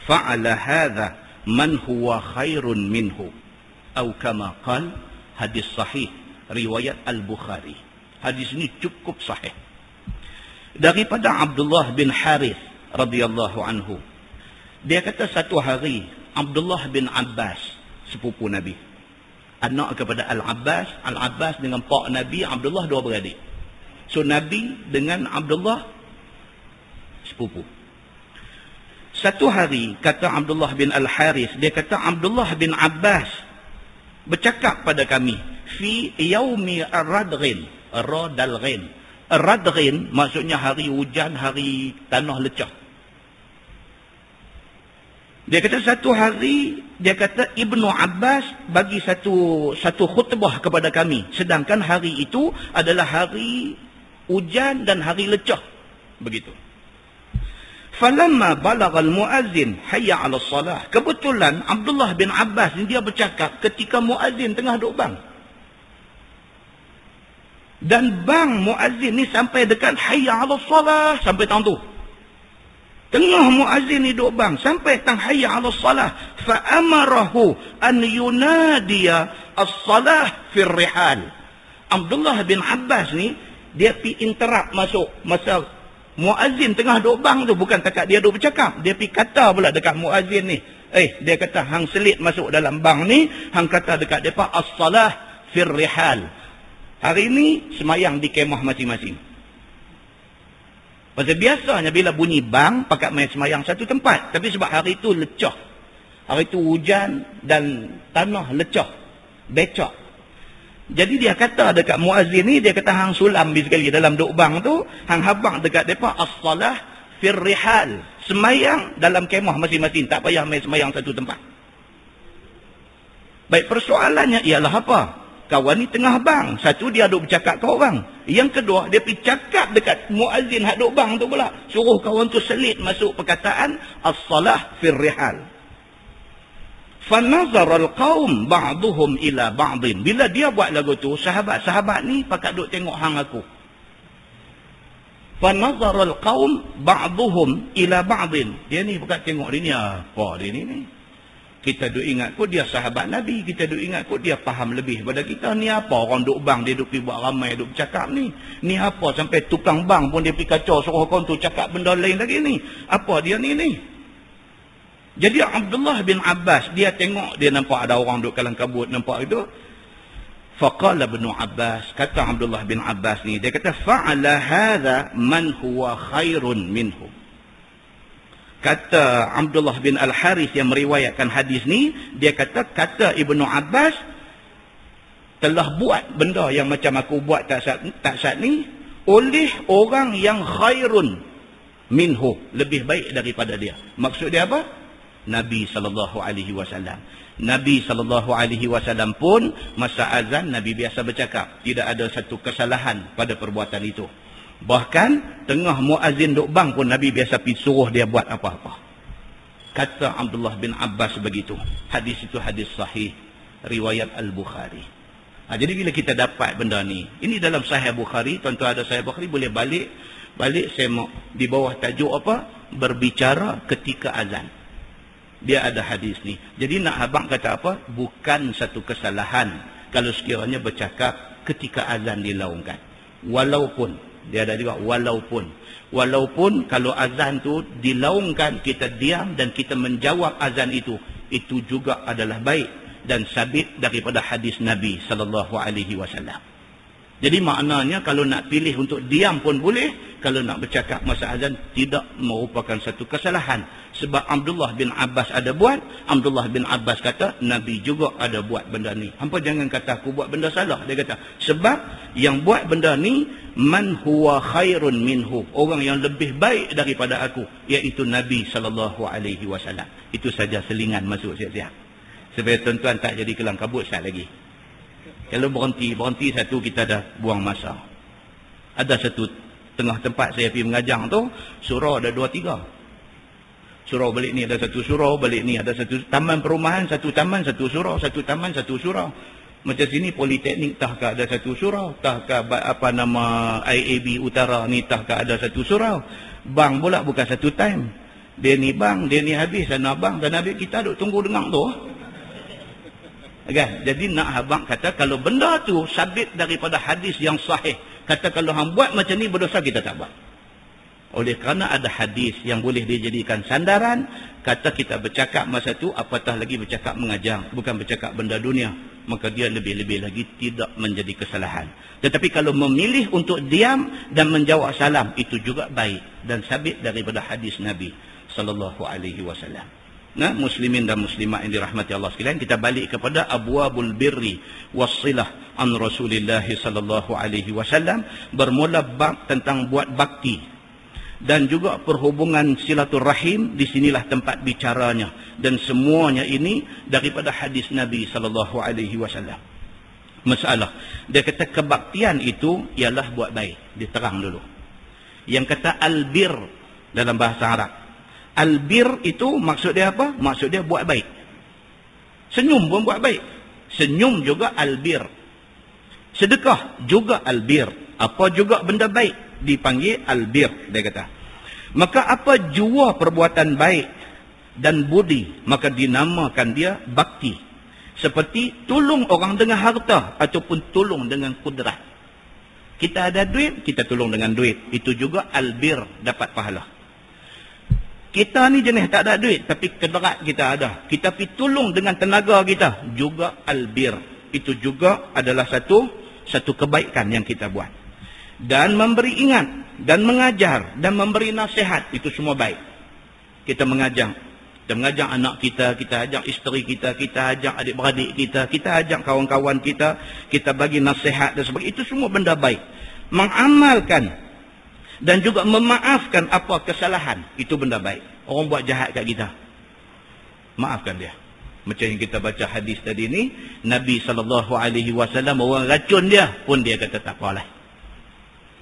فعل هذا من هو خير منه أو كما قال. hadis sahih riwayat Al-Bukhari. Hadis ini cukup sahih. Daripada Abdullah bin Harith radhiyallahu anhu. Dia kata satu hari Abdullah bin Abbas, sepupu Nabi, anak kepada Al-Abbas, Al-Abbas dengan pak Nabi, Abdullah dua beradik. So Nabi dengan Abdullah sepupu. Satu hari kata Abdullah bin Al-Harith, dia kata Abdullah bin Abbas bercakap pada kami fi yaumi ar-radghin, radalghin. Radghin maksudnya hari hujan, hari tanah lecah. Dia kata satu hari, dia kata Ibnu Abbas bagi satu khutbah kepada kami, sedangkan hari itu adalah hari hujan dan hari lecah. Begitu. Falamma balagha al-muazzin hayya 'ala as-salah. Kebetulan Abdullah bin Abbas ni dia bercakap ketika muazzin tengah duk bang. Dan bang muazzin ni sampai dekat hayya 'ala as-salah, sampai tang tu. Tengah muazzin ni duk bang sampai tang hayya 'ala as-salah, fa amarahu an yunadiya as-salah fi ar-rihal. Abdullah bin Abbas ni dia pi interrupt masuk masa muazzin tengah duk bang tu, bukan takat dia duk bercakap, dia pi kata pula dekat muazzin ni. Dia kata hang selit masuk dalam bang ni, hang kata dekat depa as-salah fi ar-rihal. Hari ini semayang di kemah masing-masing. Pasal biasanya bila bunyi bang, pakat main semayang satu tempat. Tapi sebab hari itu lecah. Hari itu hujan dan tanah lecah. Becak. Jadi dia kata dekat muazzin ni, dia kata hang sulam sekali dalam duk bang tu, hang habang dekat depa as-salah fir rihal. Semayang dalam kemah masing-masing. Tak payah main semayang satu tempat. Baik, persoalannya ialah apa? Kawan ni tengah bang. Satu, dia duk bercakap ke orang. Yang kedua, dia pergi cakap dekat muazzin hak duk bang tu pula. Suruh kawan tu selit masuk perkataan as-salah fir rihal. Fanazara al-qaum ba'duhum ila ba'din. Bila dia buat lagu tu, sahabat-sahabat ni pakat duk tengok hang aku. Fanazara al-qaum ba'duhum ila ba'din. Dia ni pakat tengok dia ni apa dia ni. Kita duk ingat kot dia sahabat Nabi. Kita duk ingat kot dia faham lebih pada kita. Ni apa orang duk bang, dia duk pergi buat ramai, duk bercakap ni. Ni apa sampai tukang bang pun dia pergi kacau, suruh kawan tu cakap benda lain lagi ni. Apa dia ni? Jadi Abdullah bin Abbas, dia tengok, dia nampak ada orang duk kalang kabut, nampak itu. Faqala Ibn Abbas, kata Abdullah bin Abbas ni, dia kata fa'ala hadha man huwa khairun minhu. Kata Abdullah bin Al-Harith yang meriwayatkan hadis ni, dia kata Ibn Abbas telah buat benda yang macam aku buat tak saat ni oleh orang yang khairun minhu, lebih baik daripada dia. Maksud dia apa? Nabi SAW. Nabi SAW pun masa azan Nabi biasa bercakap, tidak ada satu kesalahan pada perbuatan itu. Bahkan tengah muazzin duk bang pun Nabi biasa pergi suruh dia buat apa-apa. Kata Abdullah bin Abbas begitu. Hadis itu hadis sahih riwayat Al-Bukhari. Jadi bila kita dapat benda ni, ini dalam Sahih Bukhari, tuan-tuan ada Sahih Bukhari, boleh balik saya mau di bawah tajuk apa? Berbicara ketika azan. Dia ada hadis ni. Jadi nak abang kata apa? Bukan satu kesalahan kalau sekiranya bercakap ketika azan dilaungkan. Walaupun, dia ada juga walaupun kalau azan tu dilaungkan, kita diam dan kita menjawab azan itu juga adalah baik dan sabit daripada hadis Nabi SAW. Jadi maknanya kalau nak pilih untuk diam pun boleh, kalau nak bercakap masa azan tidak merupakan satu kesalahan. Sebab Abdullah bin Abbas ada buat, Abdullah bin Abbas kata Nabi juga ada buat benda ni. Hampa jangan kata aku buat benda salah. Dia kata sebab yang buat benda ni man huwa khairun minhu, orang yang lebih baik daripada aku, iaitu Nabi SAW. Itu saja selingan masuk siap-siap supaya tuan-tuan tak jadi kelang kabut sekali lagi. Kalau berhenti satu, kita dah buang masa. Ada satu tengah tempat saya pergi mengajar tu, surau ada 2-3. Surau balik ni ada satu surau, balik ni ada satu taman perumahan, satu taman, satu surau, satu taman, satu surau. Macam sini Politeknik tahkah ada satu surau, tahkah apa nama IAB Utara ni tahkah ada satu surau. Bang pula bukan satu time. Dia ni bang, dia ni habis, sana bang, dan habis kita duk tunggu dengar tu. Kan? Jadi nak abang kata kalau benda tu sabit daripada hadis yang sahih, kata kalau hang buat macam ni berdosa, kita tak buat. Oleh kerana ada hadis yang boleh dijadikan sandaran, kata kita bercakap masa tu, apatah lagi bercakap mengajar, bukan bercakap benda dunia, maka dia lebih-lebih lagi tidak menjadi kesalahan. Tetapi kalau memilih untuk diam dan menjawab salam, itu juga baik dan sabit daripada hadis Nabi SAW. Nah, muslimin dan muslimat yang dirahmati Allah sekalian, kita balik kepada abwabul birri wassilah an Rasulillah sallallahu alaihi wasallam, bermula bab tentang buat bakti dan juga perhubungan silaturahim. Di sinilah tempat bicaranya, dan semuanya ini daripada hadis Nabi sallallahu alaihi wasallam. Masalah dia kata kebaktian itu ialah buat baik. Diterang dulu. Yang kata albir dalam bahasa Arab, albir itu maksud dia apa? Maksud dia buat baik. Senyum pun buat baik. Senyum juga albir. Sedekah juga albir. Apa juga benda baik dipanggil albir, dia kata. Maka apa jua perbuatan baik dan budi, maka dinamakan dia bakti. Seperti tolong orang dengan harta ataupun tolong dengan kudrat. Kita ada duit, kita tolong dengan duit. Itu juga albir, dapat pahala. Kita ni jenis tak ada duit, tapi kederat kita ada. Kita pergi tolong dengan tenaga kita, juga albir. Itu juga adalah satu kebaikan yang kita buat. Dan memberi ingat, dan mengajar, dan memberi nasihat, itu semua baik. Kita mengajar. Kita mengajar anak kita, kita ajak isteri kita, kita ajak adik-beradik kita ajak kawan-kawan kita, kita bagi nasihat dan sebagainya. Itu semua benda baik. Mengamalkan dan juga memaafkan apa kesalahan, itu benda baik. Orang buat jahat kat kita, maafkan dia. Macam yang kita baca hadis tadi ni, Nabi SAW orang racun dia pun dia kata tak apalah.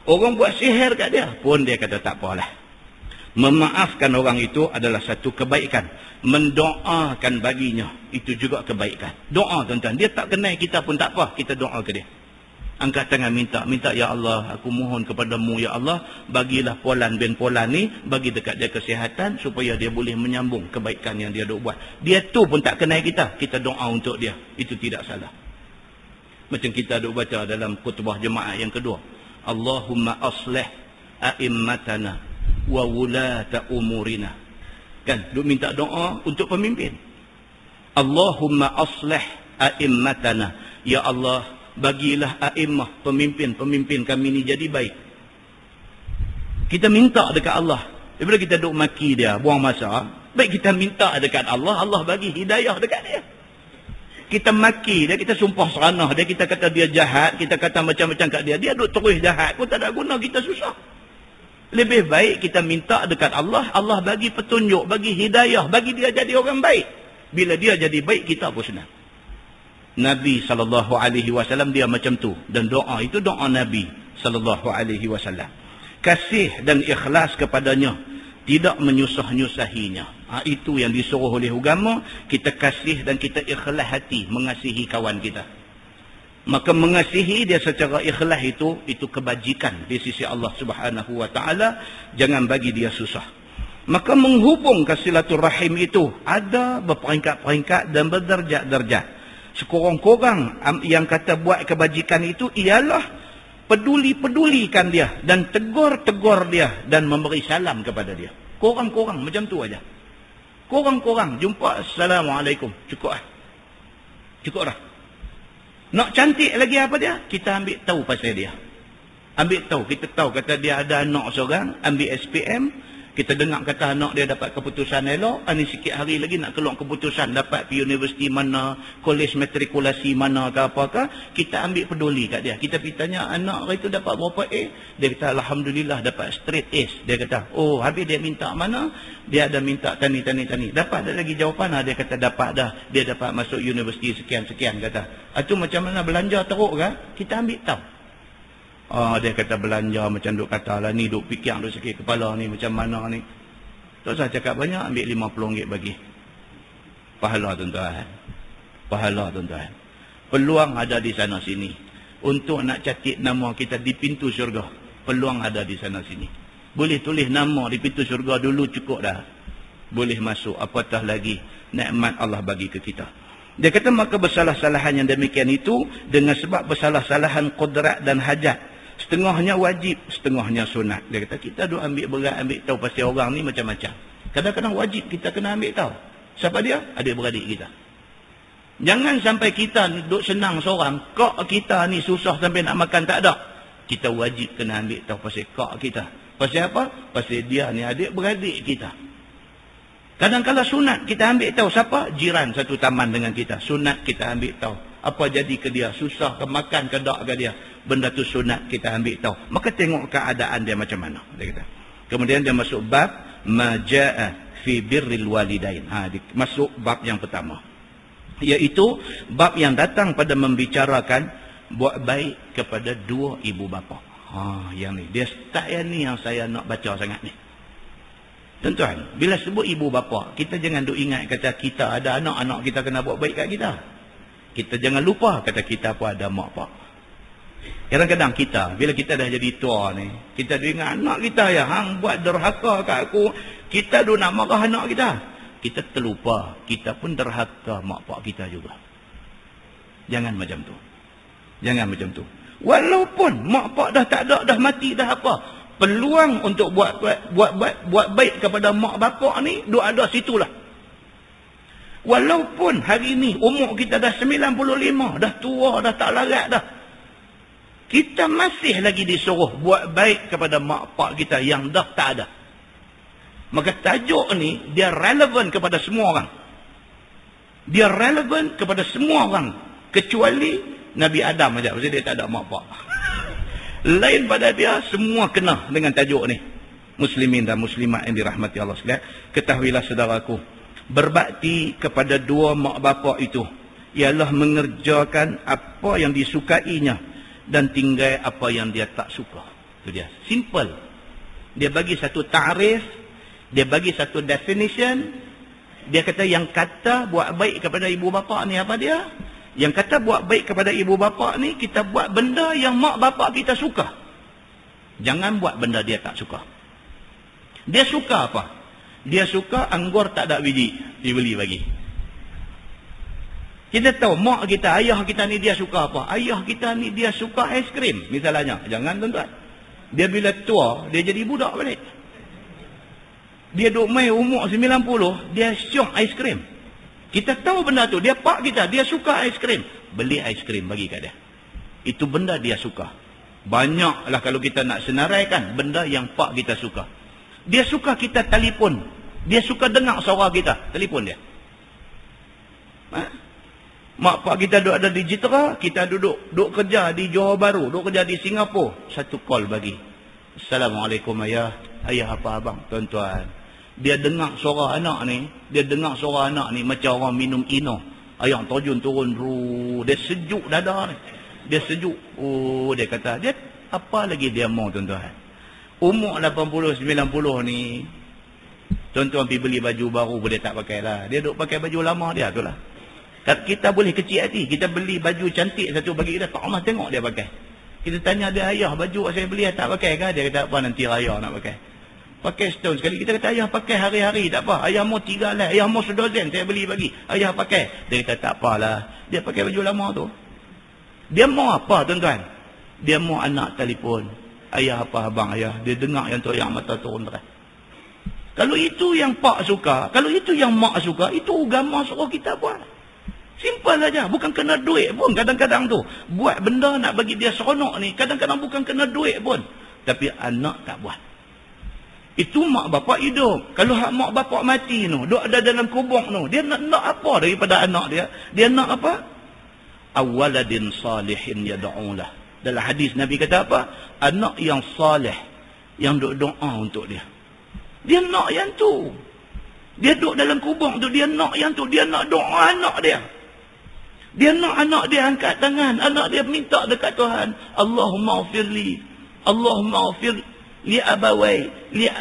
Orang buat sihir kat dia pun dia kata tak apalah. Memaafkan orang itu adalah satu kebaikan. Mendoakan baginya, itu juga kebaikan. Doa tuan-tuan, dia tak kenal kita pun tak apa, kita doa ke dia. Angkat tangan minta, ya Allah, aku mohon kepadamu ya Allah, bagilah Polan bin Polan ni, bagi dekat dia kesihatan supaya dia boleh menyambung kebaikan yang dia duk buat. Dia tu pun tak kenal kita, kita doa untuk dia. Itu tidak salah. Macam kita duk baca dalam khutbah jemaah yang kedua, Allahumma aslih a'immatana wa wulata umurina. Kan, duk minta doa untuk pemimpin. Allahumma aslih a'immatana, ya Allah, bagilah a'immah, pemimpin-pemimpin kami ni jadi baik. Kita minta dekat Allah. Daripada kita duk maki dia, buang masa, baik kita minta dekat Allah, Allah bagi hidayah dekat dia. Kita maki dia, kita sumpah seranah dia, kita kata dia jahat, kita kata macam-macam kat dia, dia duk terus jahat pun tak ada guna, kita susah. Lebih baik kita minta dekat Allah, Allah bagi petunjuk, bagi hidayah, bagi dia jadi orang baik. Bila dia jadi baik, kita pun senang. Nabi SAW dia macam tu, dan doa itu doa Nabi SAW. Kasih dan ikhlas kepadanya, tidak menyusah-nyusahinya. Itu yang disuruh oleh agama. Kita kasih dan kita ikhlas hati mengasihi kawan kita. Maka mengasihi dia secara ikhlas itu kebajikan di sisi Allah Subhanahu wa taala. Jangan bagi dia susah. Maka menghubung silaturahim itu ada berperingkat-peringkat dan berdarjat-darjat. Sekurang-kurang yang kata buat kebajikan itu ialah peduli-pedulikan dia dan tegur-tegur dia dan memberi salam kepada dia. Kurang-kurang macam tu aja. Kurang-kurang jumpa assalamualaikum, cukup lah. Cukup dah. Nak cantik lagi apa dia? Kita ambil tahu pasal dia. Ambil tahu, kita tahu kata dia ada anak seorang, ambil SPM, kita dengar kata anak dia dapat keputusan elok, ini sikit hari lagi nak keluar keputusan dapat pergi universiti mana, kolej matrikulasi mana ke apakah, kita ambil peduli kat dia. Kita pergi tanya anak itu dapat berapa A? Dia kata alhamdulillah dapat straight A's. Dia kata, oh habis dia minta mana? Dia ada minta tani. Dapat ada lagi jawapan? Dia kata dapat dah. Dia dapat masuk universiti sekian-sekian kata. Itu macam mana belanja teruk kan? Kita ambil tahu. Dia kata belanja macam duk kata lah ni, duk fikir duk sakit kepala ni macam mana ni. Tak usah cakap banyak, ambil RM50 bagi. Pahala tuan-tuan. Pahala tuan-tuan. Peluang ada di sana sini. Untuk nak catat nama kita di pintu syurga, peluang ada di sana sini. Boleh tulis nama di pintu syurga dulu cukup dah. Boleh masuk, apatah lagi nikmat Allah bagi ke kita. Dia kata maka bersalah-salahan yang demikian itu dengan sebab bersalah-salahan qudrat dan hajat. Setengahnya wajib, setengahnya sunat. Dia kata kita duk ambil berat, ambil tahu pasal orang ni macam-macam. Kadang-kadang wajib kita kena ambil tahu. Siapa dia? Adik-beradik kita. Jangan sampai kita duk senang seorang, kak kita ni susah sampai nak makan tak ada. Kita wajib kena ambil tahu pasal kak kita. Pasal apa? Pasal dia ni adik-beradik kita. Kadang-kadang sunat kita ambil tahu siapa? Jiran satu taman dengan kita. Sunat kita ambil tahu. Apa jadi ke dia? Susah ke makan ke tak ke dia? Benda tu sunat kita ambil tahu. Maka tengok keadaan dia macam mana. Dia kata. Kemudian dia masuk bab maja'a fi birril walidain. Masuk bab yang pertama. Iaitu bab yang datang pada membicarakan buat baik kepada dua ibu bapa. Yang ni. Dia start yang ni yang saya nak baca sangat ni. Tuan-tuan, bila sebut ibu bapa, kita jangan duk ingat kata kita ada anak-anak kita kena buat baik kat kita. Kita jangan lupa kata kita pun ada mak pak. Kadang-kadang kita, bila kita dah jadi tua ni, kita duk ingat anak kita ya, hang buat derhaka kat aku, kita duk nak marah anak kita. Kita terlupa, kita pun derhaka mak pak kita juga. Jangan macam tu. Jangan macam tu. Walaupun mak pak dah tak ada, dah mati, dah apa, peluang untuk buat baik kepada mak bapak ni duk ada situlah. Walaupun hari ni umur kita dah 95, dah tua, dah tak larat dah, kita masih lagi disuruh buat baik kepada mak pak kita yang dah tak ada. Maka tajuk ni dia relevan kepada semua orang. Dia relevan kepada semua orang kecuali Nabi Adam saja, sebab dia tak ada mak pak. Lain pada dia, semua kena dengan tajuk ni. Muslimin dan muslimat yang dirahmati Allah sekalian, ketahuilah saudaraku, berbakti kepada dua mak bapak itu ialah mengerjakan apa yang disukainya dan tinggal apa yang dia tak suka. Itu dia. Simple. Dia bagi satu ta'rif, dia bagi satu definition. Dia kata yang kata buat baik kepada ibu bapa ni apa dia? Yang kata buat baik kepada ibu bapa ni, kita buat benda yang mak bapak kita suka. Jangan buat benda dia tak suka. Dia suka apa? Dia suka anggur tak ada biji, dibeli bagi. Kita tahu mak kita, ayah kita ni dia suka apa? Ayah kita ni dia suka aiskrim misalnya. Jangan tuan-tuan. Dia bila tua, dia jadi budak balik. Dia duk main umur 90, dia syok aiskrim. Kita tahu benda tu, dia pak kita, dia suka aiskrim. Beli aiskrim bagi kat dia. Itu benda dia suka. Banyaklah kalau kita nak senaraikan benda yang pak kita suka. Dia suka kita telefon. Dia suka dengar suara kita. Telefon dia. Mak pak kita duduk ada di Jitra, kita duduk kerja di Johor Bahru, duduk kerja di Singapura. Satu call bagi. Assalamualaikum ayah. Ayah apa abang? Tuan-tuan. Dia dengar suara anak ni. Dia dengar suara anak ni macam orang minum ino. Ayah terjun turun. Dia sejuk dada ni. Dia sejuk. Oh, dia kata, dia apa lagi dia mau tuan-tuan? Umur 80, 90 ni. Tuan-tuan pergi beli baju baru pun dia tak pakai lah. Dia duk pakai baju lama dia tu lah. Kita boleh kecil hati. Kita beli baju cantik satu bagi kita. Tak pernah tengok dia pakai. Kita tanya dia, ayah baju saya beli tak pakai kan? Dia kata apa nanti raya nak pakai. Pakai setahun sekali. Kita kata ayah pakai hari-hari tak apa. Ayah mau 3 lah. Ayah mau sedozen saya beli bagi. Ayah pakai. Dia kata tak apalah. Dia pakai baju lama tu. Dia mau apa tuan-tuan? Dia mau anak telefon. Ayah apa abang ayah. Dia dengar yang tu yang mata turun berat. Kalau itu yang pak suka. Kalau itu yang mak suka. Itu agama suruh kita buat. Simple aja. Bukan kena duit pun kadang-kadang tu. Buat benda nak bagi dia seronok ni. Kadang-kadang bukan kena duit pun. Tapi anak tak buat. Itu mak bapak hidup. Kalau hak mak bapak mati tu, duk ada dalam kubur tu, dia nak apa daripada anak dia? Dia nak apa? Awaladin salihin yad'ulah. Dalam hadis Nabi kata apa? Anak yang salih yang duk doa untuk dia. Dia nak yang tu. Dia duk dalam kubur tu, dia nak yang tu, dia nak doa anak dia. Dia nak anak dia angkat tangan, anak dia minta dekat Tuhan, Allahumma ghfirli, Allahumma ghfir li abawai,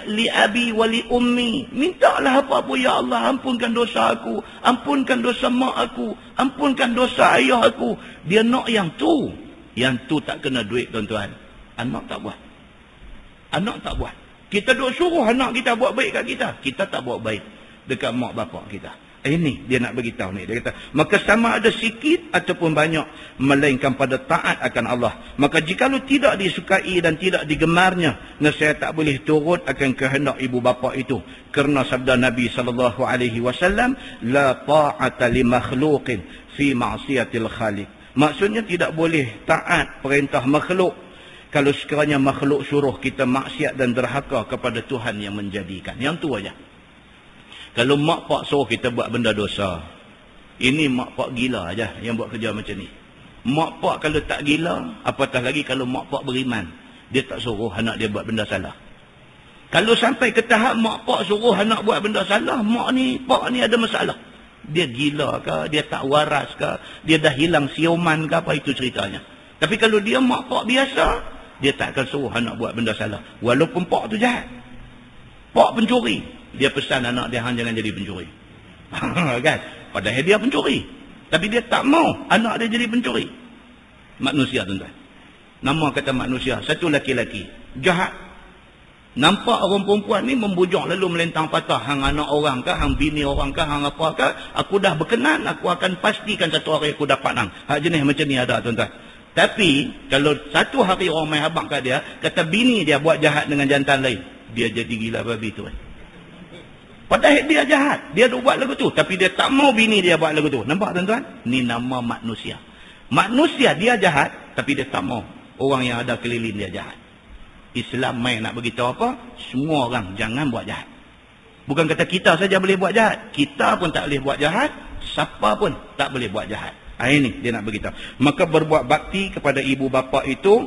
li abi wa li ummi. Mintalah apa pun, ya Allah, ampunkan dosa aku, ampunkan dosa mak aku, ampunkan dosa ayah aku. Dia nak yang tu. Yang tu tak kena duit tuan-tuan. Anak tak buat. Anak tak buat. Kita duk suruh anak kita buat baik kat kita. Kita tak buat baik dekat mak bapak kita. Ini dia nak beritahu ni. Dia kata, maka sama ada sikit ataupun banyak, melainkan pada taat akan Allah. Maka jikalau tidak disukai dan tidak digemarnya, nasihat tak boleh turut akan kehendak ibu bapa itu. Kerana sabda Nabi SAW, la ta'ata li makhluqin fi ma'siyatil khaliq. Maksudnya tidak boleh taat perintah makhluk kalau sekiranya makhluk suruh kita maksiat dan derhaka kepada Tuhan yang menjadikan. Yang tu aja. Kalau mak pak suruh kita buat benda dosa, ini mak pak gila aja yang buat kerja macam ni. Mak pak kalau tak gila, apatah lagi kalau mak pak beriman, dia tak suruh anak dia buat benda salah. Kalau sampai ke tahap mak pak suruh anak buat benda salah, mak ni, pak ni ada masalah. Dia gila ke, dia tak waras ke, dia dah hilang siuman ke, apa itu ceritanya. Tapi kalau dia mak pak biasa, dia tak akan suruh anak buat benda salah. Walaupun pak tu jahat. Pak pencuri, dia pesan anak dia, hang jangan jadi pencuri. Kan? Padahal dia pencuri. Tapi dia tak mau anak dia jadi pencuri. Manusia tuan-tuan. Nama kata manusia. Satu laki-laki. Jahat. Nampak orang perempuan ni membujuk lalu melentang patah. Hang anak orang kah? Hang bini orang kah? Hang apa kah? Aku dah berkenan. Aku akan pastikan satu hari aku dapat hang. Hak jenis macam ni ada tuan-tuan. Tapi kalau satu hari orang main habaq kat dia, kata bini dia buat jahat dengan jantan lain, dia jadi gila babi tu. Padahal dia jahat. Dia duk buat lagu tu. Tapi dia tak mau bini dia buat lagu tu. Nampak tuan-tuan? Ni nama manusia. Manusia dia jahat. Tapi dia tak mau orang yang ada keliling dia jahat. Islam main nak beritahu apa? Semua orang jangan buat jahat. Bukan kata kita saja boleh buat jahat. Kita pun tak boleh buat jahat. Siapa pun tak boleh buat jahat. Ini dia nak beritahu. Maka berbuat bakti kepada ibu bapa itu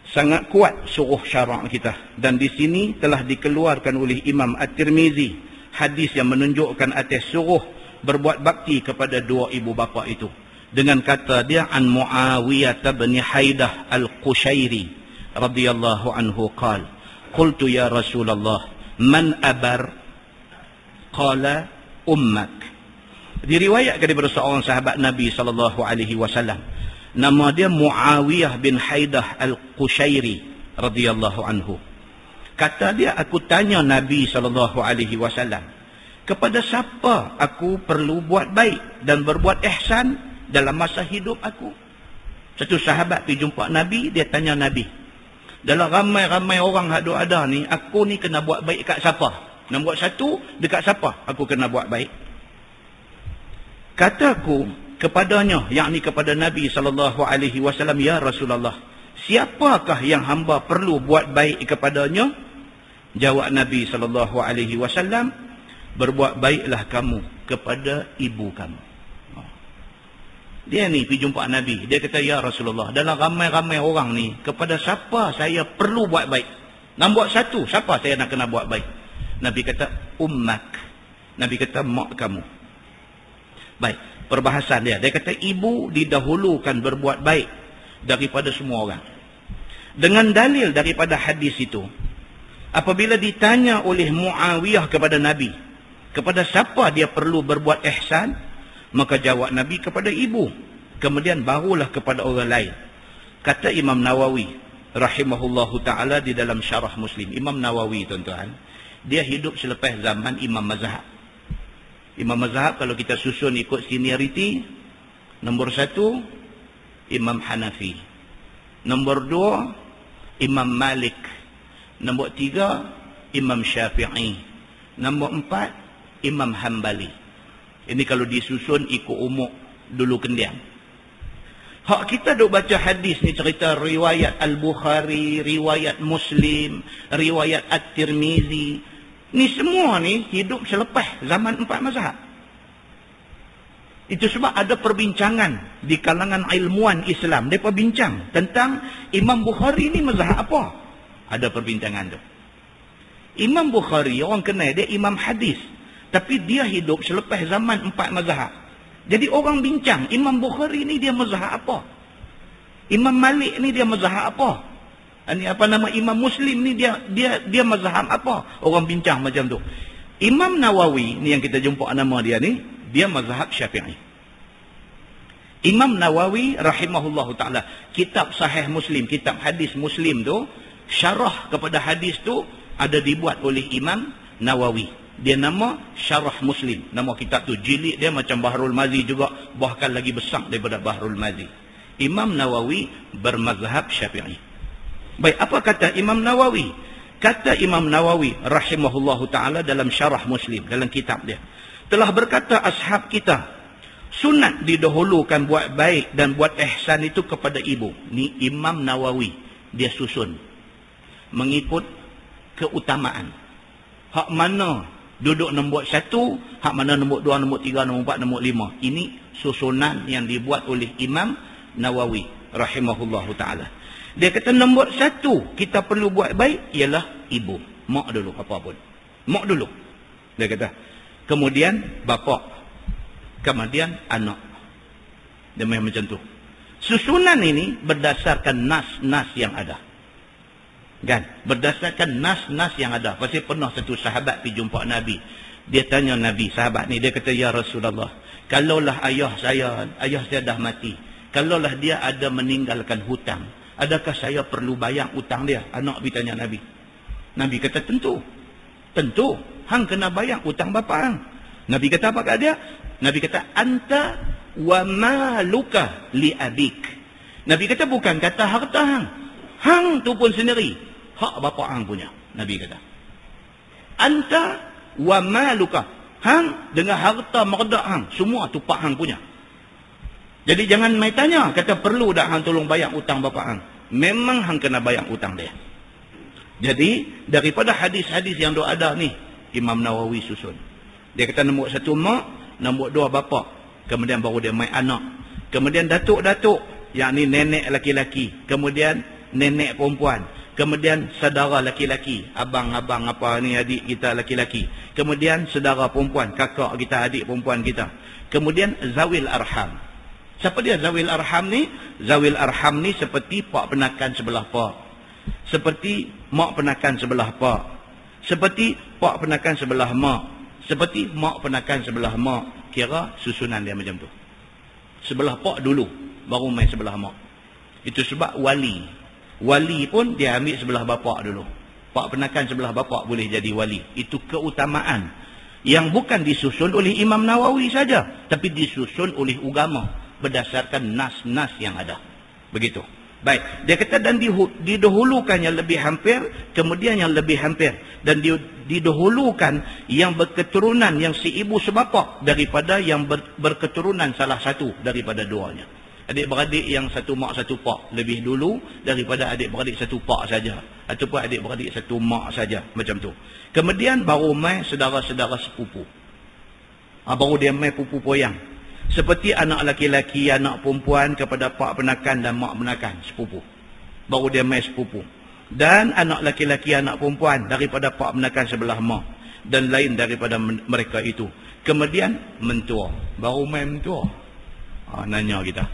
sangat kuat suruh syarak kita. Dan di sini telah dikeluarkan oleh Imam At-Tirmizi hadis yang menunjukkan atas suruh berbuat bakti kepada dua ibu bapa itu. Dengan kata dia, an Muawiyah bin Haidah Al-Qushairi radhiyallahu anhu qala, qultu ya Rasulullah, man abar? Qala ummak. Diriwayatkan daripada seorang sahabat Nabi SAW. Nama dia Muawiyah bin Haidah Al-Qushairi radhiyallahu anhu. Kata dia, aku tanya Nabi SAW, kepada siapa aku perlu buat baik dan berbuat ihsan dalam masa hidup aku? Satu sahabat pergi jumpa Nabi, dia tanya Nabi, dalam ramai-ramai orang yang ada ni, aku ni kena buat baik kat siapa? Nak buat satu, dekat siapa aku kena buat baik? Kataku, kepadanya, yakni kepada Nabi SAW, ya Rasulullah, siapakah yang hamba perlu buat baik kepadanya? Jawab Nabi SAW, berbuat baiklah kamu kepada ibu kamu. Dia ni pergi jumpa Nabi. Dia kata, ya Rasulullah, dalam ramai-ramai orang ni, kepada siapa saya perlu buat baik? Nombor satu, siapa saya nak kena buat baik? Nabi kata, ummak. Nabi kata, mak kamu. Baik, perbahasan dia. Dia kata, ibu didahulukan berbuat baik daripada semua orang. Dengan dalil daripada hadis itu, apabila ditanya oleh Muawiyah kepada Nabi, kepada siapa dia perlu berbuat ihsan, maka jawab Nabi, kepada ibu. Kemudian barulah kepada orang lain. Kata Imam Nawawi rahimahullahu ta'ala di dalam syarah Muslim. Imam Nawawi, tuan-tuan, dia hidup selepas zaman Imam Mazhab. Imam Mazhab kalau kita susun ikut seniority, nombor 1 Imam Hanafi, nombor 2 Imam Malik, nombor 3 Imam Syafi'i, nombor 4 Imam Hanbali. Ini kalau disusun ikut umur dulu kendiang. Hak kita duk baca hadis ni, cerita riwayat Al-Bukhari, riwayat Muslim, riwayat At-Tirmizi, ni semua ni hidup selepas zaman 4 mazhab. Itu sebab ada perbincangan di kalangan ilmuwan Islam. Mereka bincang tentang Imam Bukhari ni mazhab apa. Ada perbincangan tu. Imam Bukhari, orang kenal dia imam hadis, tapi dia hidup selepas zaman 4 mazhab. Jadi orang bincang, Imam Bukhari ni dia mazhab apa? Imam Malik ni dia mazhab apa? Ini apa nama Imam Muslim ni dia mazhab apa? Orang bincang macam tu. Imam Nawawi ni yang kita jumpa nama dia ni, dia mazhab Syafi'i. Imam Nawawi rahimahullahu ta'ala, kitab Sahih Muslim, kitab hadis Muslim tu, syarah kepada hadis tu ada dibuat oleh Imam Nawawi. Dia nama Syarah Muslim. Nama kitab tu, jilid dia macam Bahrul Mazi juga, bahkan lagi besar daripada Bahrul Mazi. Imam Nawawi bermazhab Syafi'i. Baik, apa kata Imam Nawawi? Kata Imam Nawawi rahimahullahu ta'ala dalam Syarah Muslim, dalam kitab dia, telah berkata ashab kita, sunat didahulukan buat baik dan buat ihsan itu kepada ibu. Ni Imam Nawawi, dia susun mengikut keutamaan. Hak mana duduk nombor 1, hak mana nombor 2, nombor 3, nombor 4, nombor 5. Ini susunan yang dibuat oleh Imam Nawawi rahimahullahu ta'ala. Dia kata nombor 1 kita perlu buat baik ialah ibu. Mak dulu, apa pun. Mak dulu. Dia kata. Kemudian bapa. Kemudian anak. Dia macam tu. Susunan ini berdasarkan nas-nas yang ada. Kan? Berdasarkan nas-nas yang ada. Pasal pernah satu sahabat pergi jumpa Nabi. Dia tanya Nabi, sahabat ni, dia kata, ya Rasulullah, kalaulah ayah saya dah mati, kalaulah dia ada meninggalkan hutang, adakah saya perlu bayar hutang dia? Anak pergi tanya Nabi. Nabi kata, tentu. Tentu. Hang kena bayar hutang bapa hang. Nabi kata apa kat dia? Nabi kata, anta wa maluka li abik. Nabi kata, bukan kata harta hang. Hang tu pun sendiri hak bapa hang punya. Nabi kata, anta wa maluka, hang dengan harta merda hang, semua tu pak hang punya. Jadi jangan mai tanya, kata perlu dak hang tolong bayar hutang bapa hang. Memang hang kena bayar hutang dia. Jadi daripada hadis-hadis yang ada ni, Imam Nawawi susun. Dia kata nombor 1 mak, nombor 2 bapa, kemudian baru dia mai anak, kemudian datuk-datuk, yakni nenek laki-laki, kemudian nenek perempuan, kemudian saudara laki-laki, abang-abang apa ni, adik kita laki-laki, kemudian saudara perempuan, kakak kita, adik perempuan kita, kemudian zawil arham. Siapa dia zawil arham ni? Zawil arham ni seperti pak penakan sebelah pak, seperti mak penakan sebelah pak, seperti pak penakan sebelah mak, seperti mak penakan sebelah mak. Kira susunan dia macam tu. Sebelah pak dulu, baru main sebelah mak. Itu sebab wali pun dia ambil sebelah bapa dulu. Pak penakan sebelah bapa boleh jadi wali. Itu keutamaan yang bukan disusun oleh Imam Nawawi saja, tapi disusun oleh agama berdasarkan nas-nas yang ada. Begitu. Baik, dia kata dan didahulukan yang lebih hampir, kemudian yang lebih hampir, dan didahulukan yang berketurunan yang si ibu sebapa daripada yang berketurunan salah satu daripada duanya. Adik-beradik yang satu mak satu pak lebih dulu daripada adik-beradik satu pak saja, ataupun adik-beradik satu mak saja, macam tu. Kemudian baru mai saudara-saudara sepupu. Baru dia mai pupu poyang. Seperti anak laki-laki, anak perempuan kepada pak penakan dan mak penakan, sepupu. Baru dia mai sepupu. Dan anak laki-laki, anak perempuan daripada pak penakan sebelah mak. Dan lain daripada mereka itu. Kemudian mentua. Baru mai mentua. Nanya kita.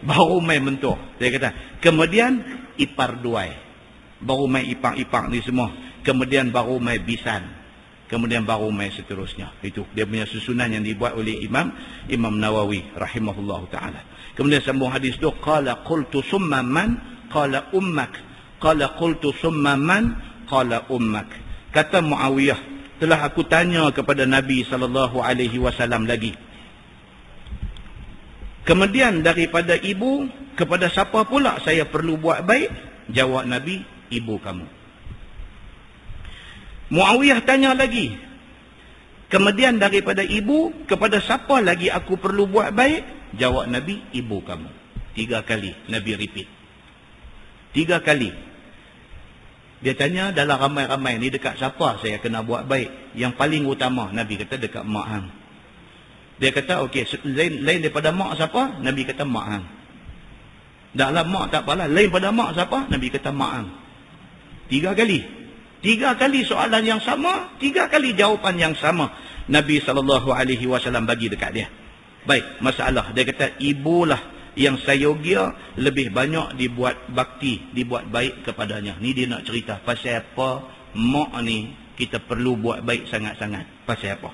Baru mai mentua. Dia kata. Kemudian ipar duai. Baru mai ipang-ipang ni semua. Kemudian baru mai bisan. Kemudian baru mai seterusnya. Itu dia punya susunan yang dibuat oleh Imam Nawawi rahimahullahu taala. Kemudian sambung hadis tu, qala qultu summa man qala ummak. Qala qultu summa man qala ummak. Kata Muawiyah, telah aku tanya kepada Nabi SAW lagi. Kemudian daripada ibu, kepada siapa pula saya perlu buat baik? Jawab Nabi, ibu kamu. Muawiyah tanya lagi. Kemudian daripada ibu, kepada siapa lagi aku perlu buat baik? Jawab Nabi, ibu kamu. 3 kali Nabi repeat. 3 kali. Dia tanya dalam ramai-ramai ni dekat siapa saya kena buat baik? Yang paling utama, Nabi kata dekat mak hang. Dia kata okey, lain daripada mak siapa? Nabi kata mak hang. Dalam mak tak apalah, lain pada mak siapa? Nabi kata mak hang. 3 kali. 3 kali soalan yang sama, 3 kali jawapan yang sama. Nabi SAW bagi dekat dia. Baik, masalah. Dia kata, ibulah yang sayogia lebih banyak dibuat bakti, dibuat baik kepadanya. Ni dia nak cerita. Pasal apa mak ni kita perlu buat baik sangat-sangat. Pasal apa?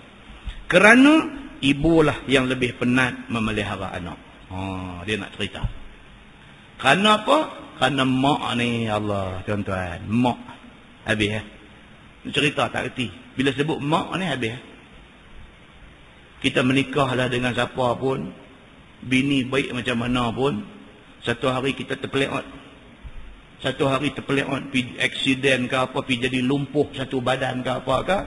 Kerana ibulah yang lebih penat memelihara anak. Dia nak cerita. Kerana apa? Kerana mak ni, Allah tuan-tuan, mak. Habis cerita tak reti. Bila sebut mak ni habis. Kita menikahlah dengan siapa pun, bini baik macam mana pun, satu hari kita terpeleot. Satu hari terpeleot, pergi aksiden ke apa, pergi jadi lumpuh satu badan ke apa ke,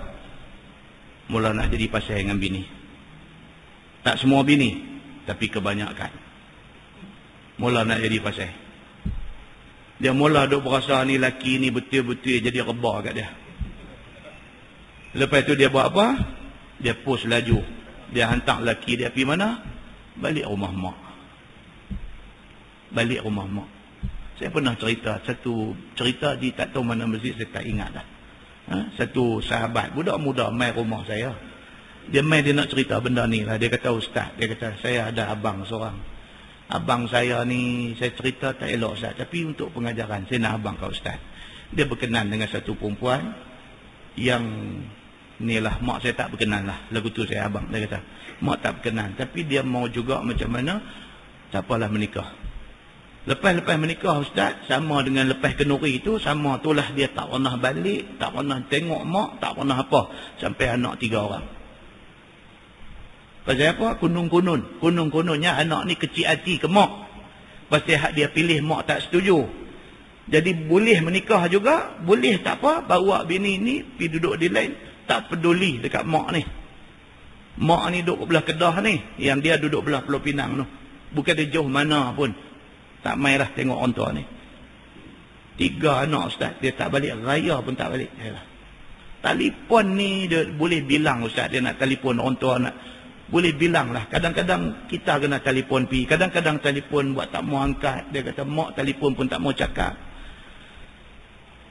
mula nak jadi pasal dengan bini. Tak semua bini, tapi kebanyakan. Mula nak jadi pasal. Dia mula duk berasa ni laki ni betul-betul jadi reba kat dia. Lepas tu dia buat apa? Dia post laju. Dia hantar laki dia pergi mana? Balik rumah mak. Balik rumah mak. Saya pernah cerita satu cerita di tak tahu mana masjid, saya tak ingat dah. Satu sahabat budak muda mai rumah saya. Dia mai dia nak cerita benda ni lah. Dia kata, ustaz, dia kata saya ada abang seorang. Abang saya ni, saya cerita tak elok ustaz, tapi untuk pengajaran, saya nak abang kau ustaz. Dia berkenan dengan satu perempuan yang ni lah, mak saya tak berkenan lah. Lagu tu saya abang, dia kata, mak tak berkenan, tapi dia mau juga macam mana, tak apalah menikah. Lepas menikah ustaz, sama dengan lepas kenuri tu, sama tu lah dia tak pernah balik, tak pernah tengok mak, tak pernah apa, sampai anak 3 orang. Pasal apa? Kunung-kununnya anak ni kecil hati ke mak. Pasal hak dia pilih mak tak setuju. Jadi boleh menikah juga, boleh tak apa, bawa bini ni pergi duduk di lain, tak peduli dekat mak ni. Mak ni duduk belah Kedah ni, yang dia duduk belah Pulau Pinang tu. Bukan dia jauh mana pun. Tak main lah tengok orang tua ni. 3 anak ustaz, dia tak balik raya pun tak balik. Telefon ni dia boleh bilang ustaz, dia nak telefon orang tua nak. Boleh bilang lah. Kadang-kadang kita kena telefon pergi. Kadang-kadang telefon buat tak mau angkat. Dia kata, mak telefon pun tak mau cakap.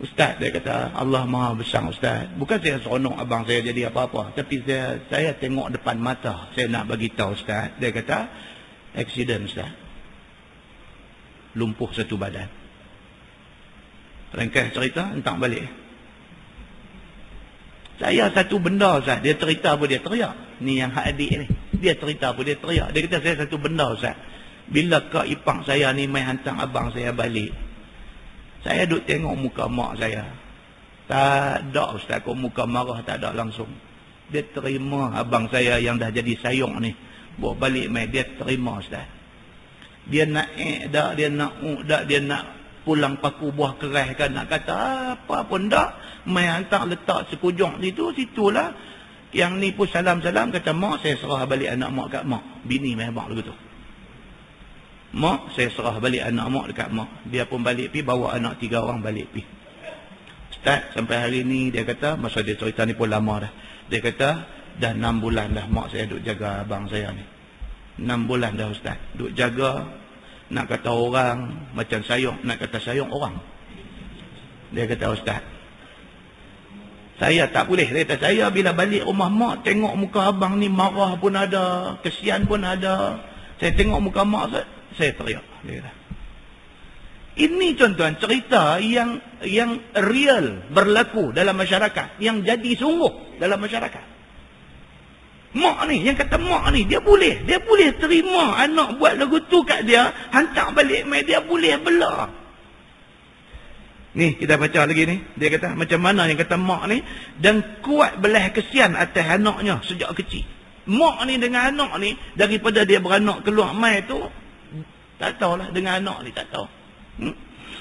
Ustaz, dia kata, Allah Maha Besar ustaz. Bukan saya seronok abang saya jadi apa-apa. Tapi saya tengok depan mata. Saya nak bagi tahu ustaz. Dia kata, aksiden ustaz. Lumpuh satu badan. Ringkas cerita, entah balik. Saya satu benda ustaz. Dia cerita pun dia teriak. Ni yang hak adik ni. Dia cerita pun dia teriak. Dia kata saya satu benda ustaz. Bila kak ipang saya ni main hantar abang saya balik. Saya duk tengok muka mak saya. Tak ada ustaz. Kok muka marah tak ada langsung. Dia terima abang saya yang dah jadi sayang ni. Bawa balik main. Dia terima ustaz. Dia naik dak, dia nak dak, dia nak pulang paku buah keras kan, nak kata apa pun dak, mai hantar letak sekujung situlah. Yang ni pun salam-salam kata, mak saya serah balik anak mak kat mak. Bini mai abang begitu. Mak saya serah balik anak mak dekat mak. Dia pun balik pi bawa anak 3 orang balik pi. Ustaz sampai hari ni dia kata, masa dia cerita ni pun lama dah. Dia kata dah 6 bulan dah mak saya duk jaga abang saya ni. 6 bulan dah Ustaz duk jaga. Nak kata orang macam sayang, nak kata sayang orang. Dia kata, Ustaz, saya tak boleh. Dia kata, saya bila balik rumah mak, tengok muka abang ni marah pun ada, kesian pun ada. Saya tengok muka mak saya teriak. Dia kata. Ini tuan-tuan cerita yang real berlaku dalam masyarakat, yang jadi sungguh dalam masyarakat. Mak ni, yang kata mak ni, dia boleh terima anak buat lagu tu kat dia, hantar balik mai, dia boleh bela. Ni kita baca lagi ni, dia kata macam mana yang kata mak ni dan kuat belah kesian atas anaknya sejak kecil. Mak ni dengan anak ni, daripada dia beranak keluar mai tu, tak tahulah dengan anak ni, tak tahu.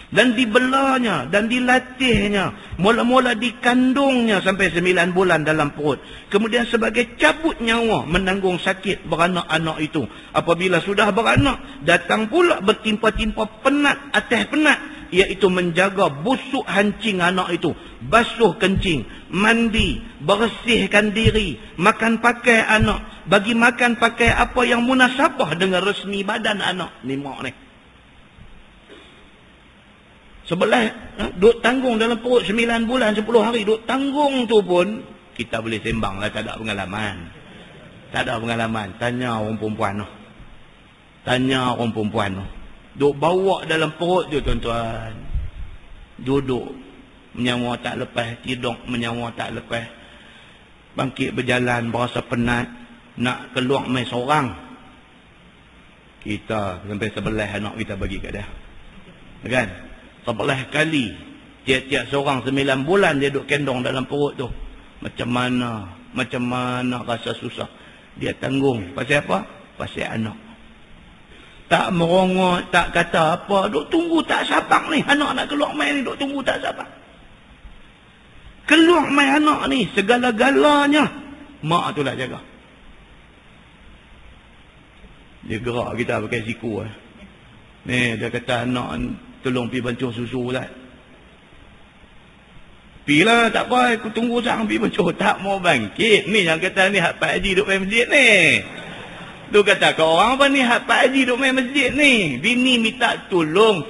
Dan dibelanya dan dilatihnya, mula-mula dikandungnya sampai 9 bulan dalam perut, kemudian sebagai cabut nyawa menanggung sakit beranak-anak itu. Apabila sudah beranak, datang pula bertimpa-timpa penat atas penat, iaitu menjaga busuk hancing anak itu, basuh kencing, mandi, bersihkan diri, makan pakai anak, bagi makan pakai apa yang munasabah dengan resmi badan anak. Ni mak ni sebelah duk tanggung dalam perut 9 bulan 10 hari, duk tanggung tu pun kita boleh sembang lah, tak ada pengalaman. Tak ada pengalaman. Tanya orang perempuan tu. Tanya orang perempuan tu. Duk bawa dalam perut tu tuan-tuan. Duduk menyawa tak lepas, tidur menyawa tak lepas. Bangkit berjalan berasa penat, nak keluar main seorang. Kita sampai sebelah anak kita bagi kat dia. Kan? Sebelah kali tiap-tiap seorang 9 bulan dia duk kendong dalam perut tu. Macam mana rasa susah. Dia tanggung. Pasal apa? Pasal anak. Tak merongok, tak kata apa, duk tunggu tak sabar ni. Anak nak keluar main ni, duk tunggu tak sabar. Keluar main anak ni, segala-galanya mak tu lah jaga. Dia gerak kita pakai siku. Ni dia kata anak tolong pergi bancuh susu lah. Pergilah, tak apa, aku tunggu sang pergi bancuh. Tak mau bangkit. Ni yang kata ni hak Pak Haji duk main masjid ni. Tu kata kau orang apa ni hak Pak Haji duk main masjid ni. Bini minta tolong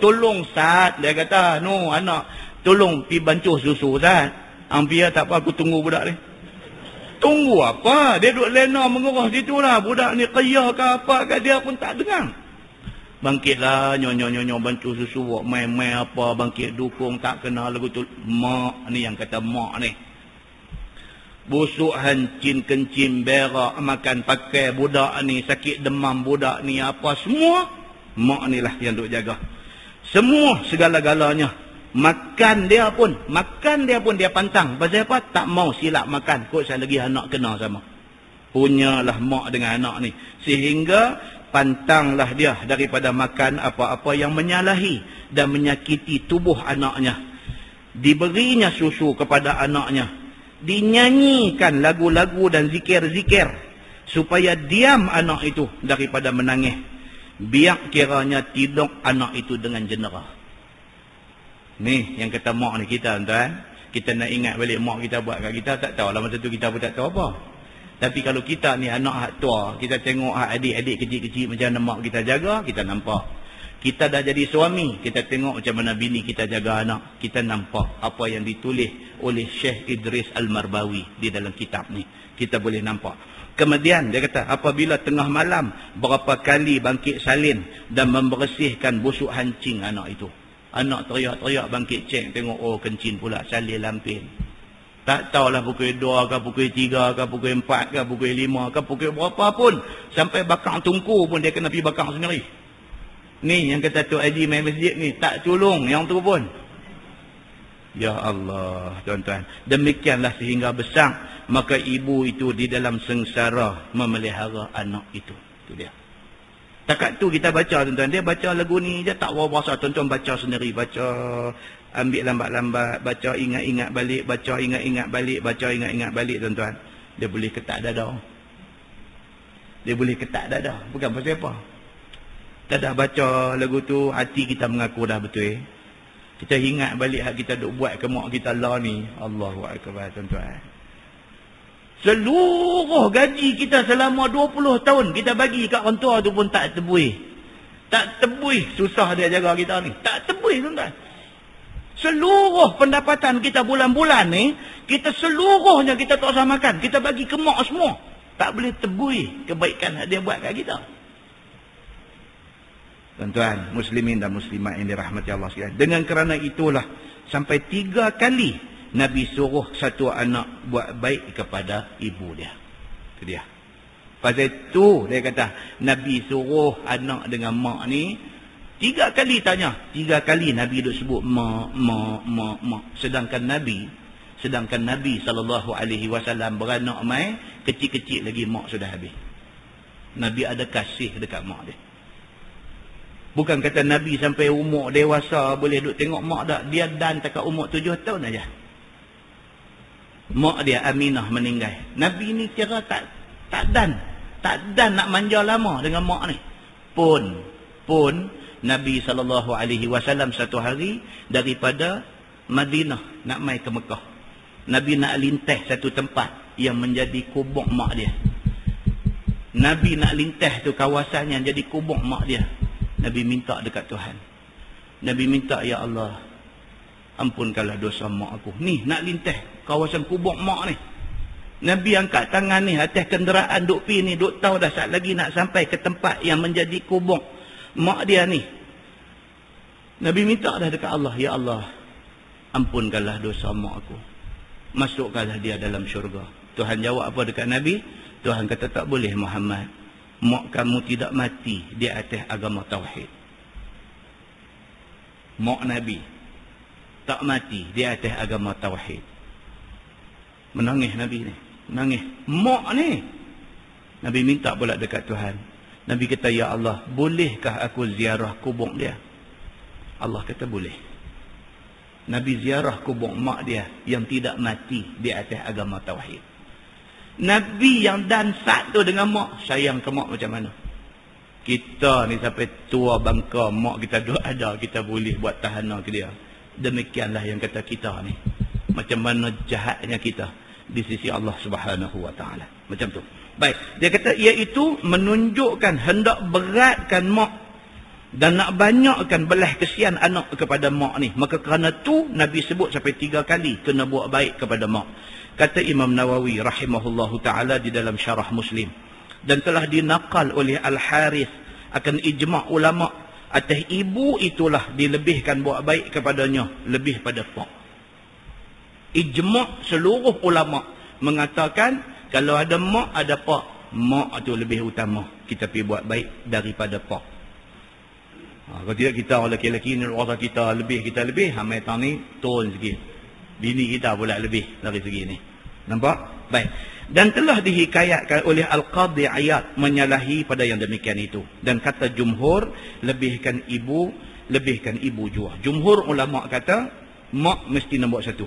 Sat. Dia kata, no anak, tolong pergi bancuh susu Sat. Ambil tak apa, aku tunggu budak ni. Tunggu apa? Dia duk lena mengurus situ lah. Budak ni qiyah ke apa ke, dia pun tak dengar. Bangkitlah nyonya bantu susu, buat main-main apa, bangkit dukung, tak kenal lagu tu. Mak ni yang kata mak ni. Busuk hancin kencing berak, makan pakai budak ni, sakit demam budak ni, apa semua mak ni lah yang duk jaga. Semua segala-galanya. Makan dia pun dia pantang. Pasal apa? Tak mau silap makan. Kok saya lagi anak kena sama. Punyalah mak dengan anak ni. Sehingga pantanglah dia daripada makan apa-apa yang menyalahi dan menyakiti tubuh anaknya. Diberinya susu kepada anaknya. Dinyanyikan lagu-lagu dan zikir-zikir supaya diam anak itu daripada menangis. Biar kiranya tidur anak itu dengan jendera. Ni yang kata mak ni kita tuan. Kita nak ingat balik mak kita buat kat kita, tak tahulah masa tu kita pun tak tahu apa. Tapi kalau kita ni anak hak tua, kita tengok hak adik-adik kecil-kecil macam mana mak kita jaga, kita nampak. Kita dah jadi suami, kita tengok macam mana bini kita jaga anak, kita nampak apa yang ditulis oleh Syekh Idris Al-Marbawi di dalam kitab ni. Kita boleh nampak. Kemudian dia kata, apabila tengah malam, berapa kali bangkit salin dan membersihkan busuk hancing anak itu. Anak teriak-teriak bangkit cek, tengok oh kencing pula, salin lampin. Tak tahulah pukul 2 ke, pukul 3 ke, pukul 4 ke, pukul 5 ke, pukul berapa pun. Sampai bakang tungku pun dia kena pergi bakang sendiri. Ni yang kata Tok Haji main masjid ni, tak tolong yang tu pun. Ya Allah, tuan-tuan. Demikianlah sehingga besar, maka ibu itu di dalam sengsara memelihara anak itu. Itu dia. Takat tu kita baca tuan-tuan. Dia baca lagu ni je tak berapa. Tuan-tuan baca sendiri. Baca ambil lambat-lambat. Baca ingat-ingat balik. Baca ingat-ingat balik. Baca ingat-ingat balik tuan-tuan. Dia boleh ketak dada. Dia boleh ketak dada. Bukan pasal apa. Kita dah baca lagu tu. Hati kita mengaku dah betul. Kita ingat balik hak kita duk buat ke mak kita lah ni. Allahu Akbar tuan-tuan. Seluruh gaji kita selama 20 tahun kita bagi kat orang tua tu pun tak terbuih. Tak terbuih susah dia jaga kita ni. Tak terbuih tuan-tuan. Seluruh pendapatan kita bulan-bulan ni, kita seluruhnya kita tak usah makan. Kita bagi ke mak semua. Tak boleh terbuih kebaikan dia buat kat kita. Tuan-tuan, muslimin dan muslimat yang dirahmati Allah sekalian. Dengan kerana itulah sampai 3 kali Nabi suruh satu anak buat baik kepada ibu dia. Itu dia. Pasal itu dia kata Nabi suruh anak dengan mak ni 3 kali tanya. 3 kali Nabi duk sebut mak. Sedangkan Nabi SAW beranak mai kecil-kecil lagi mak sudah habis. Nabi ada kasih dekat mak dia. Bukan kata Nabi sampai umur dewasa boleh duk tengok mak tak. Dia dan takat umur 7 tahun aja. Mak dia Aminah meninggal. Nabi ni kira tak dan nak manja lama dengan mak ni. Pun Nabi SAW satu hari daripada Madinah nak mai ke Mekah. Nabi nak lintas satu tempat yang menjadi kubur mak dia. Nabi nak lintas tu kawasan yang jadi kubur mak dia. Nabi minta dekat Tuhan. Nabi minta, ya Allah, ampunkanlah dosa mak aku. Ni nak lintas kawasan kubur mak ni. Nabi angkat tangan ni atas kenderaan duk pi ni, duk tahu dah saat lagi nak sampai ke tempat yang menjadi kubur mak dia ni. Nabi minta dah dekat Allah, ya Allah, ampunkanlah dosa mak aku. Masukkanlah dia dalam syurga. Tuhan jawab apa dekat Nabi? Tuhan kata tak boleh Muhammad. Mak kamu tidak mati di atas agama tauhid. Mak Nabi tak mati di atas agama tauhid. Menangis Nabi ni. Menangis. Mak ni. Nabi minta pula dekat Tuhan. Nabi kata, ya Allah, bolehkah aku ziarah kubur dia? Allah kata boleh. Nabi ziarah kubur mak dia yang tidak mati di atas agama tauhid. Nabi yang dan satu dengan mak, sayang ke mak macam mana? Kita ni sampai tua bangka, mak kita duk ada, kita boleh buat tahanan ke dia. Demikianlah yang kata kita ni. Macam mana jahatnya kita di sisi Allah Subhanahu wa taala. Macam tu. Baik, dia kata iaitu menunjukkan hendak beratkan mak dan nak banyakkan belas kesian anak kepada mak ni. Maka kerana tu Nabi sebut sampai 3 kali kena buat baik kepada mak. Kata Imam Nawawi rahimahullahu ta'ala di dalam syarah Muslim. Dan telah dinaqal oleh Al-Harith akan ijma' ulama' atas ibu itulah dilebihkan buat baik kepadanya lebih pada pak. Ijma' seluruh ulama' mengatakan kalau ada mak ada pak, mak tu lebih utama kita pergi buat baik daripada pak. Kalau tidak kita orang lelaki-lelaki ni rasa kita lebih hamai tahun ni turun sikit. Bini kita pula lebih dari segi ni. Nampak? Baik. Dan telah dihikayatkan oleh Al-Qadhi Iyad menyalahi pada yang demikian itu. Dan kata jumhur, lebihkan ibu jua. Jumhur ulama' kata, mak mesti nombor 1.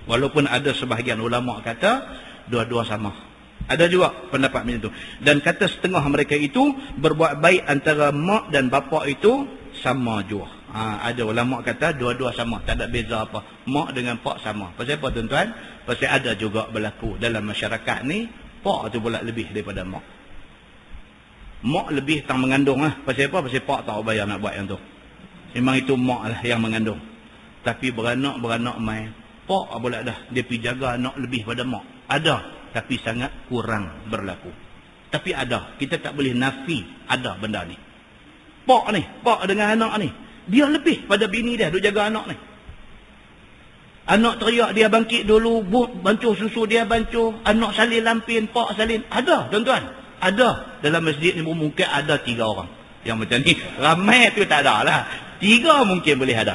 Walaupun ada sebahagian ulama' kata, dua-dua sama. Ada juga pendapat macam itu. Dan kata setengah mereka itu, berbuat baik antara mak dan bapa itu, sama jua. Ada ulama' kata dua-dua sama, tak ada beza apa. Mak dengan pak sama. Pasal apa tuan-tuan? Pasal ada juga berlaku dalam masyarakat ni, pak tu pula lebih daripada mak. Mak lebih tang mengandung lah. Pasal apa? Pasal pak tak bayar nak buat yang tu. Memang itu mak lah yang mengandung. Tapi beranak mai, pak pula dah. Dia pergi jaga anak lebih pada mak. Ada, tapi sangat kurang berlaku. Tapi ada. Kita tak boleh nafi ada benda ni. Pak dengan anak ni, dia lebih pada bini dia duk jaga anak ni. Anak teriak dia bangkit dulu, bancuh susu dia bancuh, anak salin lampin, pak salin. Ada tuan-tuan. Ada. Dalam masjid ni mungkin ada 3 orang yang macam ni. Ramai tu tak ada lah. 3 mungkin boleh ada.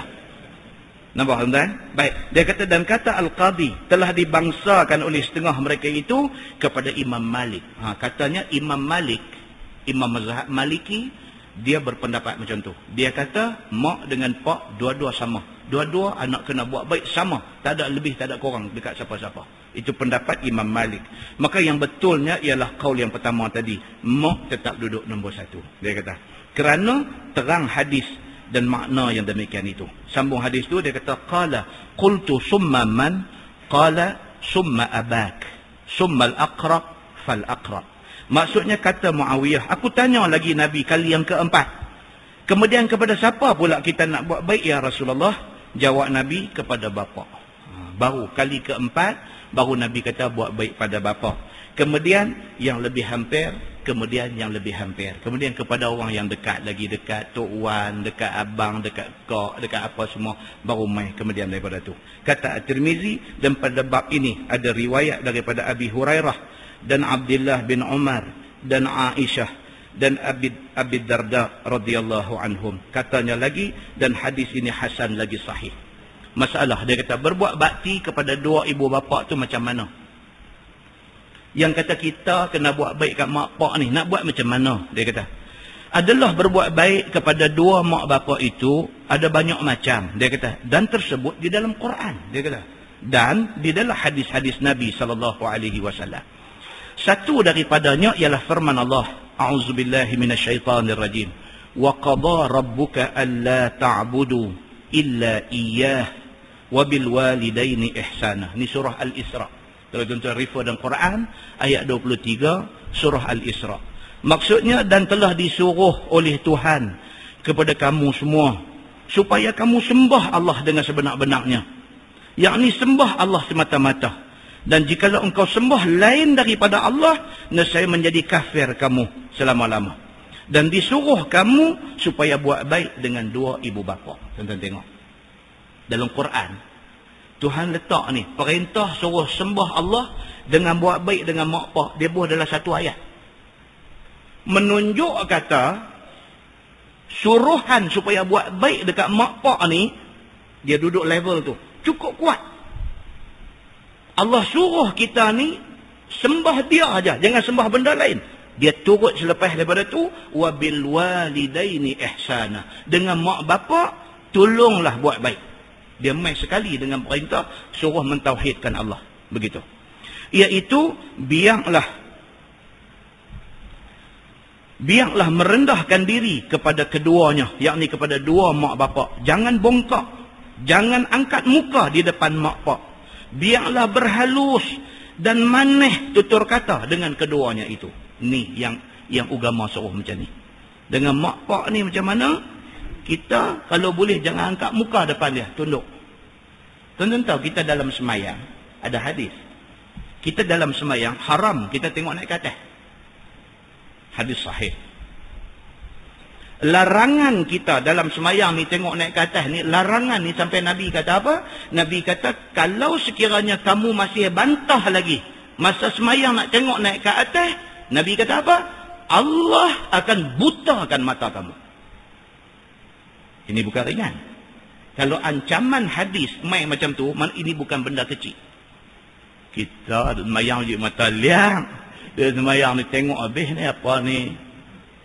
Nampak tuan-tuan? Baik. Dia kata, dan kata Al-Qadhi telah dibangsakan oleh setengah mereka itu kepada Imam Malik. Katanya Imam Malik Imam mazhab Maliki, dia berpendapat macam tu. Dia kata mak dengan pak dua-dua sama. Dua-dua anak kena buat baik sama. Tak ada lebih, tak ada kurang dekat siapa-siapa. Itu pendapat Imam Malik. Maka yang betulnya ialah qaul yang pertama tadi. Mak tetap duduk nombor satu. Dia kata. Kerana terang hadis dan makna yang demikian itu. Sambung hadis tu dia kata qala qultu summa man qala summa abak summa al-aqrab fal aqrab. Maksudnya kata Muawiyah, aku tanya lagi Nabi kali yang keempat. Kemudian kepada siapa pula kita nak buat baik ya Rasulullah? Jawab Nabi, kepada bapa. Baru kali keempat baru Nabi kata buat baik pada bapa. Kemudian yang lebih hampir, kemudian yang lebih hampir. Kemudian kepada orang yang dekat lagi, dekat Tok Wan, dekat abang, dekat kak, dekat apa semua, baru mai kemudian daripada tu. Kata At-Tirmizi, dan pada bab ini ada riwayat daripada Abi Hurairah dan Abdullah bin Umar dan Aisyah dan Abi Darda radhiyallahu anhum. Katanya lagi, dan hadis ini hasan lagi sahih. Masalah dia kata berbuat bakti kepada dua ibu bapa tu macam mana? Yang kata kita kena buat baik kat mak pak ni, nak buat macam mana? Dia kata adalah berbuat baik kepada dua mak bapa itu ada banyak macam. Dia kata dan tersebut di dalam Quran. Dia kata dan di dalam hadis-hadis Nabi SAW. Satu daripadanya ialah firman Allah, a'udzubillahi minasyaitanirrajim, wa qada rabbuka alla ta'budu illa iyyah wa bil walidaini ihsana. Ni surah Al-Isra. Kalau tuan-tuan refer dalam Quran, ayat 23, surah Al-Isra. Maksudnya, dan telah disuruh oleh Tuhan kepada kamu semua, supaya kamu sembah Allah dengan sebenar-benarnya. Yakni sembah Allah semata-mata. Dan jikalau engkau sembah lain daripada Allah, nescaya menjadi kafir kamu selama-lama. Dan disuruh kamu supaya buat baik dengan dua ibu bapa. Tuan-tuan tengok. Dalam Quran, Tuhan letak ni perintah suruh sembah Allah dengan buat baik dengan mak pak. Dia buat dalam satu ayat. Menunjuk kata suruhan supaya buat baik dekat mak pak ni, dia duduk level tu cukup kuat. Allah suruh kita ni sembah dia aja, jangan sembah benda lain. Dia turut selepas daripada tu, wa bil walidaini ihsana. Dengan mak bapa tolonglah buat baik. Dia mai sekali dengan perintah suruh mentauhidkan Allah. Begitu. Iaitu biarlah merendahkan diri kepada keduanya, yakni kepada dua mak bapa. Jangan bongkak, jangan angkat muka di depan mak pak. Biarlah berhalus dan manis tutur kata dengan keduanya itu. Ni yang agama suruh macam ni. Dengan mak pak ni macam mana? Kita kalau boleh jangan angkat muka depan dia, tunduk. Tuan-tuan tahu kita dalam semayang ada hadis. Kita dalam semayang haram kita tengok naik ke atas. Hadis sahih. Larangan kita dalam semayang ni tengok naik ke atas ni, larangan ni sampai Nabi kata apa? Nabi kata kalau sekiranya kamu masih bantah lagi masa semayang nak tengok naik ke atas, Nabi kata apa? Allah akan butakan mata kamu. Ini bukan ringan. Kalau ancaman hadis main macam tu, ini bukan benda kecil. Kita semayang je mata liang. Dia semayang ni tengok habis ni apa ni.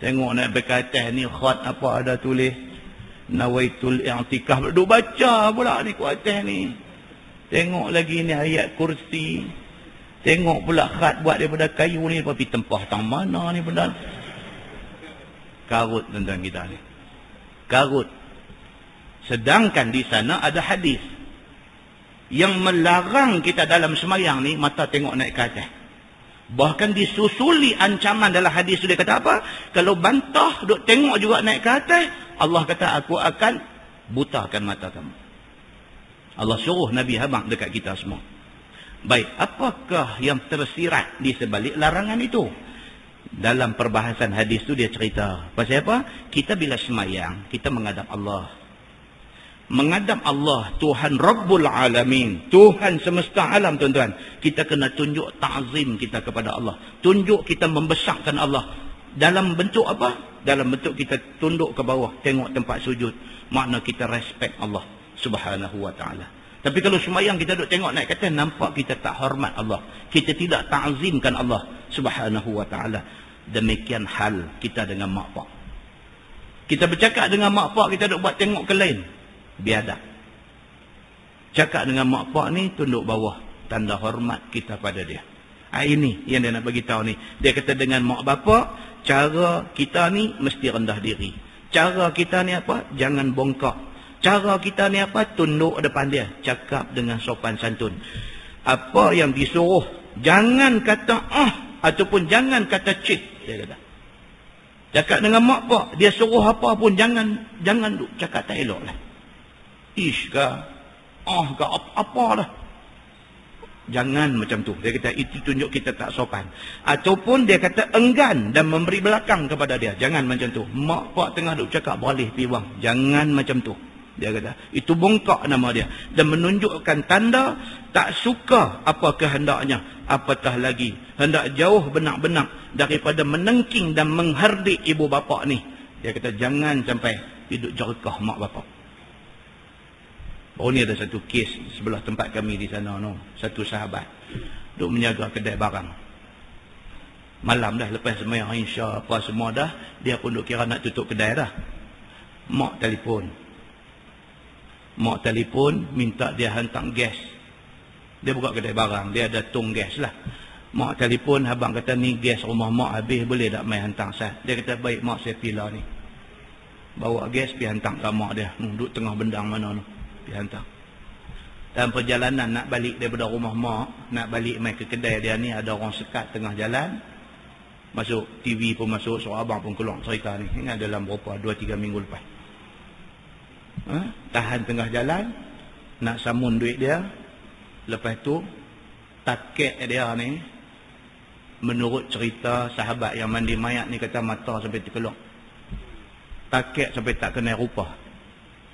Tengok naik berkatas ni khat apa ada tulis. Nawaitul i'tikaf. Duk baca pula ni ku atas ni. Tengok lagi ni ayat kursi. Tengok pula khat buat daripada kayu ni. Tapi tempah tang mana ni benda. Karut tentang kita ni. Karut. Sedangkan di sana ada hadis yang melarang kita dalam semayang ni mata tengok naik ke atas. Bahkan disusuli ancaman dalam hadis tu, dia kata apa? Kalau bantah duk tengok juga naik ke atas, Allah kata aku akan butakan mata kamu. Allah suruh Nabi habang dekat kita semua. Baik, apakah yang tersirat di sebalik larangan itu? Dalam perbahasan hadis tu dia cerita pasal apa? Kita bila semayang, kita menghadap Allah. Menghadap Allah, Tuhan Rabbul Alamin, Tuhan semesta alam, tuan-tuan. Kita kena tunjuk ta'zim kita kepada Allah. Tunjuk kita membesarkan Allah. Dalam bentuk apa? Dalam bentuk kita tunduk ke bawah, tengok tempat sujud. Makna kita respect Allah Subhanahu wa ta'ala. Tapi kalau semayang kita duduk tengok naik kata, nampak kita tak hormat Allah. Kita tidak ta'zimkan Allah Subhanahu wa ta'ala. Demikian hal kita dengan mak pak. Kita bercakap dengan mak pak, kita duk buat tengok ke lain, biadab. Cakap dengan mak pak ni tunduk bawah, tanda hormat kita pada dia. Ini yang dia nak bagi tahu ni. Dia kata dengan mak bapak, cara kita ni mesti rendah diri. Cara kita ni apa? Jangan bongkak. Cara kita ni apa? Tunduk depan dia, cakap dengan sopan santun. Apa yang disuruh, jangan kata ataupun jangan kata cik, dia kata. Cakap dengan mak pak, dia suruh apa pun jangan cakap tak elok lah. Ish ke, ke apa dah. Jangan macam tu. Dia kata itu tunjuk kita tak sopan. Ataupun dia kata enggan dan memberi belakang kepada dia. Jangan macam tu. Mak pak tengah duk cakap beralih piwang. Jangan macam tu. Dia kata itu bongkak nama dia dan menunjukkan tanda tak suka apa kehendaknya, apatah lagi hendak jauh benak-benak daripada menengking dan menghardik ibu bapa ni. Dia kata jangan sampai hidup jerkah mak bapa. Baru ni ada satu kes sebelah tempat kami di sana, satu sahabat duk menjaga kedai barang. Malam dah lepas sembahyang insya apa semua dah, dia pun duk kira nak tutup kedai dah. Mak telefon minta dia hantar gas. Dia buka kedai barang, dia ada tong gas lah. Mak telefon, abang kata ni gas rumah mak habis, boleh tak main hantar sat? Dia kata baik mak, saya pilih ni. Bawa gas pergi hantar ke mak dia. Duduk tengah bendang mana tu, pergi hantar. Dalam perjalanan nak balik daripada rumah mak, nak balik main ke kedai dia ni, ada orang sekat tengah jalan. Masuk TV pun masuk, so abang pun keluar cerita ni. Ingat dalam berapa 2-3 minggu lepas. Tahan tengah jalan, nak samun duit dia. Lepas tu takek dia ni, menurut cerita sahabat yang mandi mayat ni, kata mata sampai terkeluk. Takek sampai tak kenal rupa,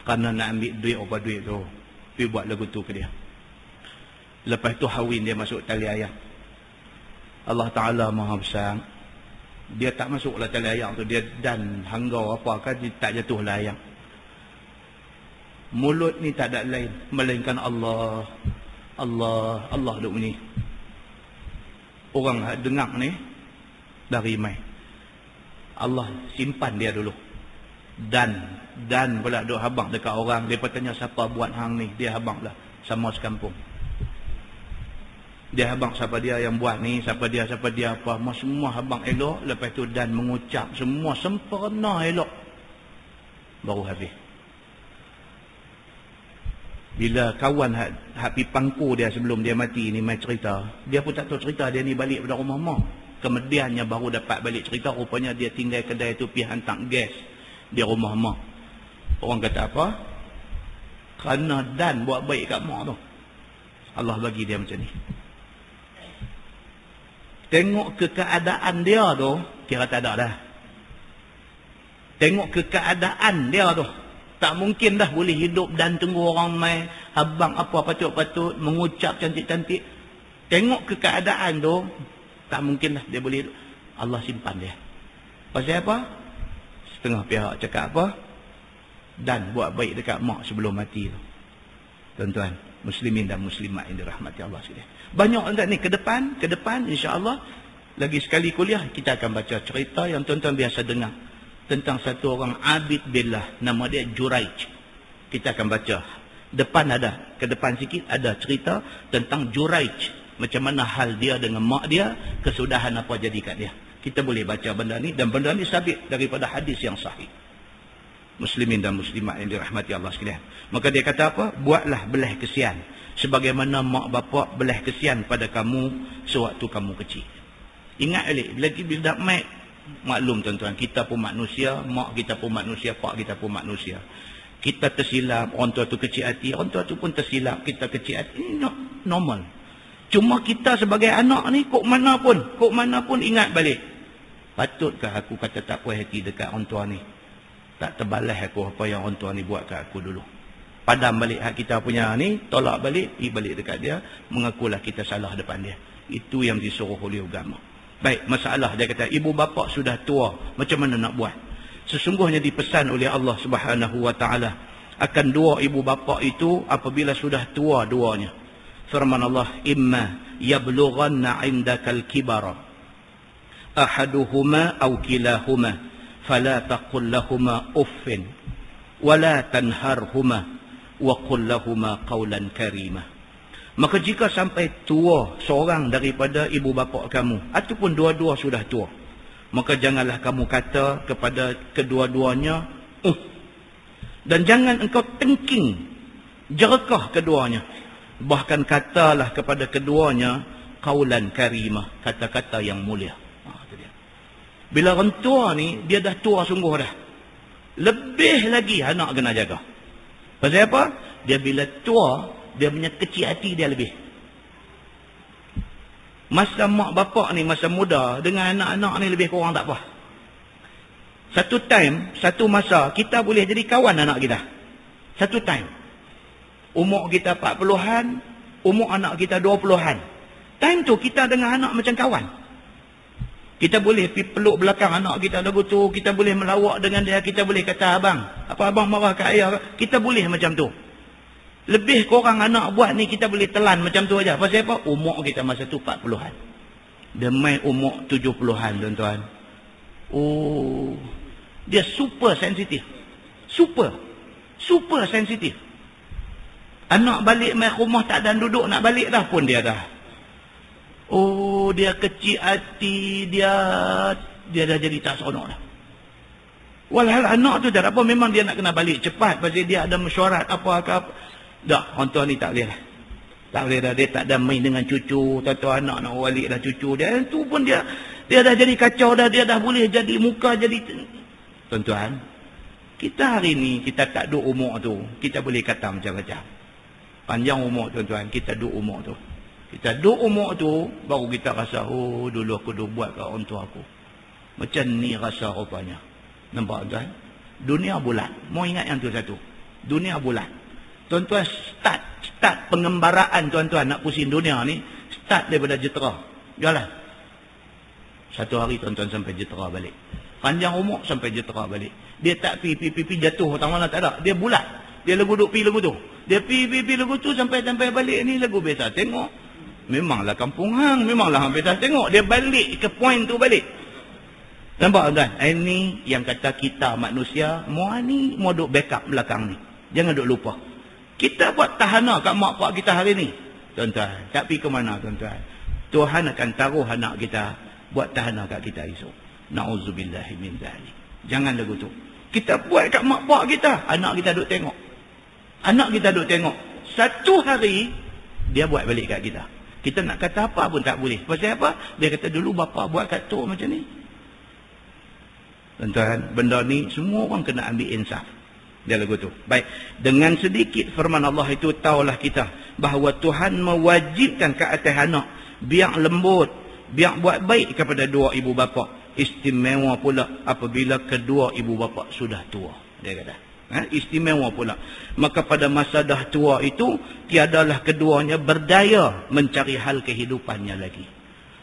kerana nak ambil duit apa duit tu. Pergi buat lagu tu ke dia. Lepas tu hawin dia masuk tali ayam. Allah Ta'ala Maha Besar, dia tak masuklah tali ayam tu, dia dan hanggau apa kan, dia tak jatuhlah ayam. Mulut ni tak ada lain melainkan Allah, Allah, Allah duk bunyi. Orang dengar ni dari mai. Allah simpan dia dulu. Dan pula duk habang dekat orang. Dia tanya siapa buat hang ni. Dia habang lah. Sama sekampung. Dia habang siapa dia yang buat ni. Siapa dia apa. Semua habang elok. Lepas tu dan mengucap. Semua sempurna elok. Baru habis. Bila kawan hak pi pangku dia sebelum dia mati ni mai cerita, dia pun tak tahu cerita dia ni balik pada rumah mak. Kemudiannya baru dapat balik cerita, rupanya dia tinggal kedai tu pi hantar gas di rumah mak. Orang kata apa? Kerana dan buat baik kat mak tu, Allah bagi dia macam ni. Tengok ke keadaan dia tu, kira tak ada dah. Tengok ke keadaan dia tu, tak mungkin dah boleh hidup dan tunggu orang mai habang apa patut-patut mengucap cantik-cantik. Tengok ke keadaan tu, tak mungkin dah dia boleh hidup. Allah simpan dia. Pasal apa? Setengah pihak cakap apa? Dan buat baik dekat mak sebelum mati tu. Tuan-tuan, muslimin dan muslimat yang dirahmati Allah sekalian. Banyak entah ni ke depan insya-Allah lagi sekali kuliah kita akan baca cerita yang tuan-tuan biasa dengar. Tentang satu orang abid billah, nama dia Juraij. Kita akan baca. Depan ada, ke depan sikit ada cerita tentang Juraij. Macam mana hal dia dengan mak dia, kesudahan apa jadi kat dia. Kita boleh baca benda ni, dan benda ni sabit daripada hadis yang sahih. Muslimin dan muslimat yang dirahmati Allah sekalian. Maka dia kata apa? Buatlah belah kesian, sebagaimana mak bapak belah kesian pada kamu sewaktu kamu kecil. Ingat balik, bila mak, maklum tuan-tuan, kita pun manusia, mak kita pun manusia, pak kita pun manusia. Kita tersilap, orang tua tu kecil hati, orang tua tu pun tersilap, kita kecil hati. Ini normal. Cuma kita sebagai anak ni, kok mana pun ingat balik. Patutkah aku kata tak puas hati dekat orang tua ni? Tak terbalas aku apa yang orang tua ni buat kat aku dulu. Padam balik hak kita punya ni, tolak balik, pergi balik dekat dia, mengakulah kita salah depan dia. Itu yang disuruh oleh agama. Baik, masalah dia kata ibu bapa sudah tua, macam mana nak buat? Sesungguhnya dipesan oleh Allah Subhanahu wa taala akan dua ibu bapa itu apabila sudah tua duanya. Firman Allah, imma yablughanna 'indakal kibara ahaduhuma aw kilahuma fala taqul lahumā uffin wala tanharhuma wa qul lahumā qawlan karimah. Maka jika sampai tua seorang daripada ibu bapa kamu ataupun dua-dua sudah tua, maka janganlah kamu kata kepada kedua-duanya dan jangan engkau tengking jerekah keduanya, bahkan katalah kepada keduanya qaulan karimah, kata-kata yang mulia. Bila orang tua ni, dia dah tua sungguh dah, lebih lagi anak kena jaga. Pasal apa? Dia bila tua, dia punya kecil hati dia lebih. Masa mak bapak ni masa muda, dengan anak-anak ni lebih kurang tak apa. Satu time, satu masa, kita boleh jadi kawan anak kita. Satu time. Umur kita 40-an, umur anak kita 20-an. Time tu kita dengan anak macam kawan. Kita boleh pergi peluk belakang anak kita lagu tu, kita boleh melawak dengan dia, kita boleh kata abang, apa abang marah kat ayah, kita boleh macam tu. Lebih kurang anak buat ni kita boleh telan macam tu aja. Pasal apa? Umur kita masa tu 40-an. Dia main umur 70-an, tuan-tuan. Oh, dia super sensitif. Super sensitif. Anak balik main rumah tak ada duduk nak balik dah pun dia dah. Oh, dia kecil hati, dia dah jadi tak seronok dah. Walhal anak tu tak apa, memang dia nak kena balik cepat pasal dia ada mesyuarat apa-apa. Dah, orang tua ni tak boleh lah. Tak boleh dah, dia tak ada main dengan cucu. Tuan-tuan anak nak balik dah cucu dia. Tu pun dia dah jadi kacau dah, dia dah boleh jadi muka jadi. Tuan-tuan, kita hari ni kita tak duduk umur tu, kita boleh kata macam-macam. Panjang umur tuan-tuan, kita duduk umur tu. Kita duduk umur tu, baru kita rasa, oh dulu aku duduk buat kat orang tua aku. Macam ni rasa rupanya. Nampak tuan? Dunia bulat. Mau ingat yang tu satu. Dunia bulat. Tuan-tuan start pengembaraan tuan-tuan nak pusing dunia ni, start daripada Jitra. Jalan. Satu hari tuan-tuan sampai Jitra balik. Panjang umur sampai Jitra balik. Dia tak pi jatuh tak mana tak ada. Dia bulat. Dia lagu duk pi lagu tu. Dia pi lagu tu sampai balik ni lagu biasa tengok. Memanglah kampung hang, memanglah hang biasa tengok. Dia balik ke point tu balik. Nampak tuan? Ini yang kata kita manusia, mau duk backup belakang ni. Jangan duk lupa. Kita buat tahana kat mak pak kita hari ni. Tuan-tuan, tak pergi ke mana tuan-tuan. Tuhan akan taruh anak kita buat tahana kat kita esok. Na'udzubillahi min zalik. Jangan lagu tu. Kita buat kat mak pak kita, anak kita duk tengok. Anak kita duk tengok. Satu hari dia buat balik kat kita. Kita nak kata apa pun tak boleh. Pasal apa? Dia kata dulu bapa buat kat tok macam ni. Tuan-tuan, benda ni semua orang kena ambil insaf. Dia lagu tu. Baik. Dengan sedikit firman Allah itu, tahulah kita bahawa Tuhan mewajibkan ke atas anak biar lembut, biar buat baik kepada dua ibu bapa. Istimewa pula apabila kedua ibu bapa sudah tua. Dia kata. Istimewa pula. Maka pada masa dah tua itu, tiadalah keduanya berdaya mencari hal kehidupannya lagi.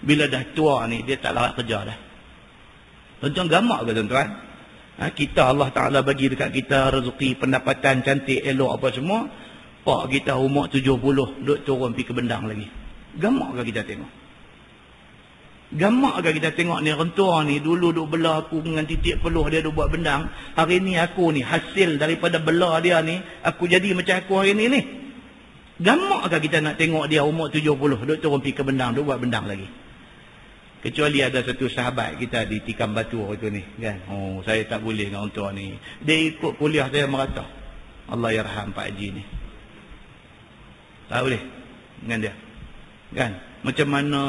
Bila dah tua ni, dia tak larat kerja dah. Tuan-tuan gamak ke tuan-tuan? Kita Allah Ta'ala bagi dekat kita rezeki, pendapatan, cantik, elok apa semua. Pak kita umur 70, duduk turun pergi ke bendang lagi. Gamak ke kita tengok? Gamak ke kita tengok ni rentua ni dulu duk bela aku dengan titik peluh dia duk buat bendang. Hari ni aku ni hasil daripada bela dia ni, aku jadi macam aku hari ni ni. Gamak ke kita nak tengok dia umur 70 duk turun pergi ke bendang, duk buat bendang lagi. Kecuali ada satu sahabat kita di Tikam Batu itu ni kan. Oh, saya tak boleh dengan orang tua ni. Dia ikut kuliah saya merata. Allah yarham Pak Haji ni. Tak boleh dengan dia. Kan? Macam mana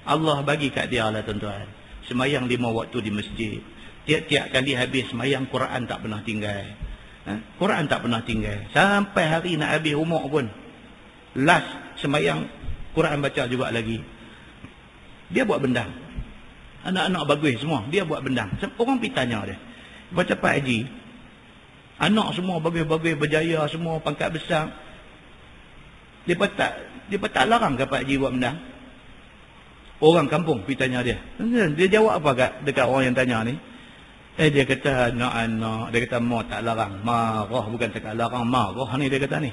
Allah bagi kat dia lah tuan-tuan. Semayang 5 waktu di masjid. Tiap-tiap kali habis semayang, Quran tak pernah tinggal. Quran tak pernah tinggal. Sampai hari nak habis umur pun. Last semayang, Quran baca juga lagi. Dia buat bendang. Anak-anak bagus semua. Dia buat bendang. Orang pergi tanya dia. Baca Pak Haji. Anak semua bagus-bagus, berjaya semua, pangkat besar. Dia tak larang ke Pak Haji buat bendang? Orang kampung pergi tanya dia. Dia jawab apa dekat orang yang tanya ni? Dia kata anak-anak. Dia kata mau tak larang. Marah bukan cakap larang. Marah ni dia kata ni.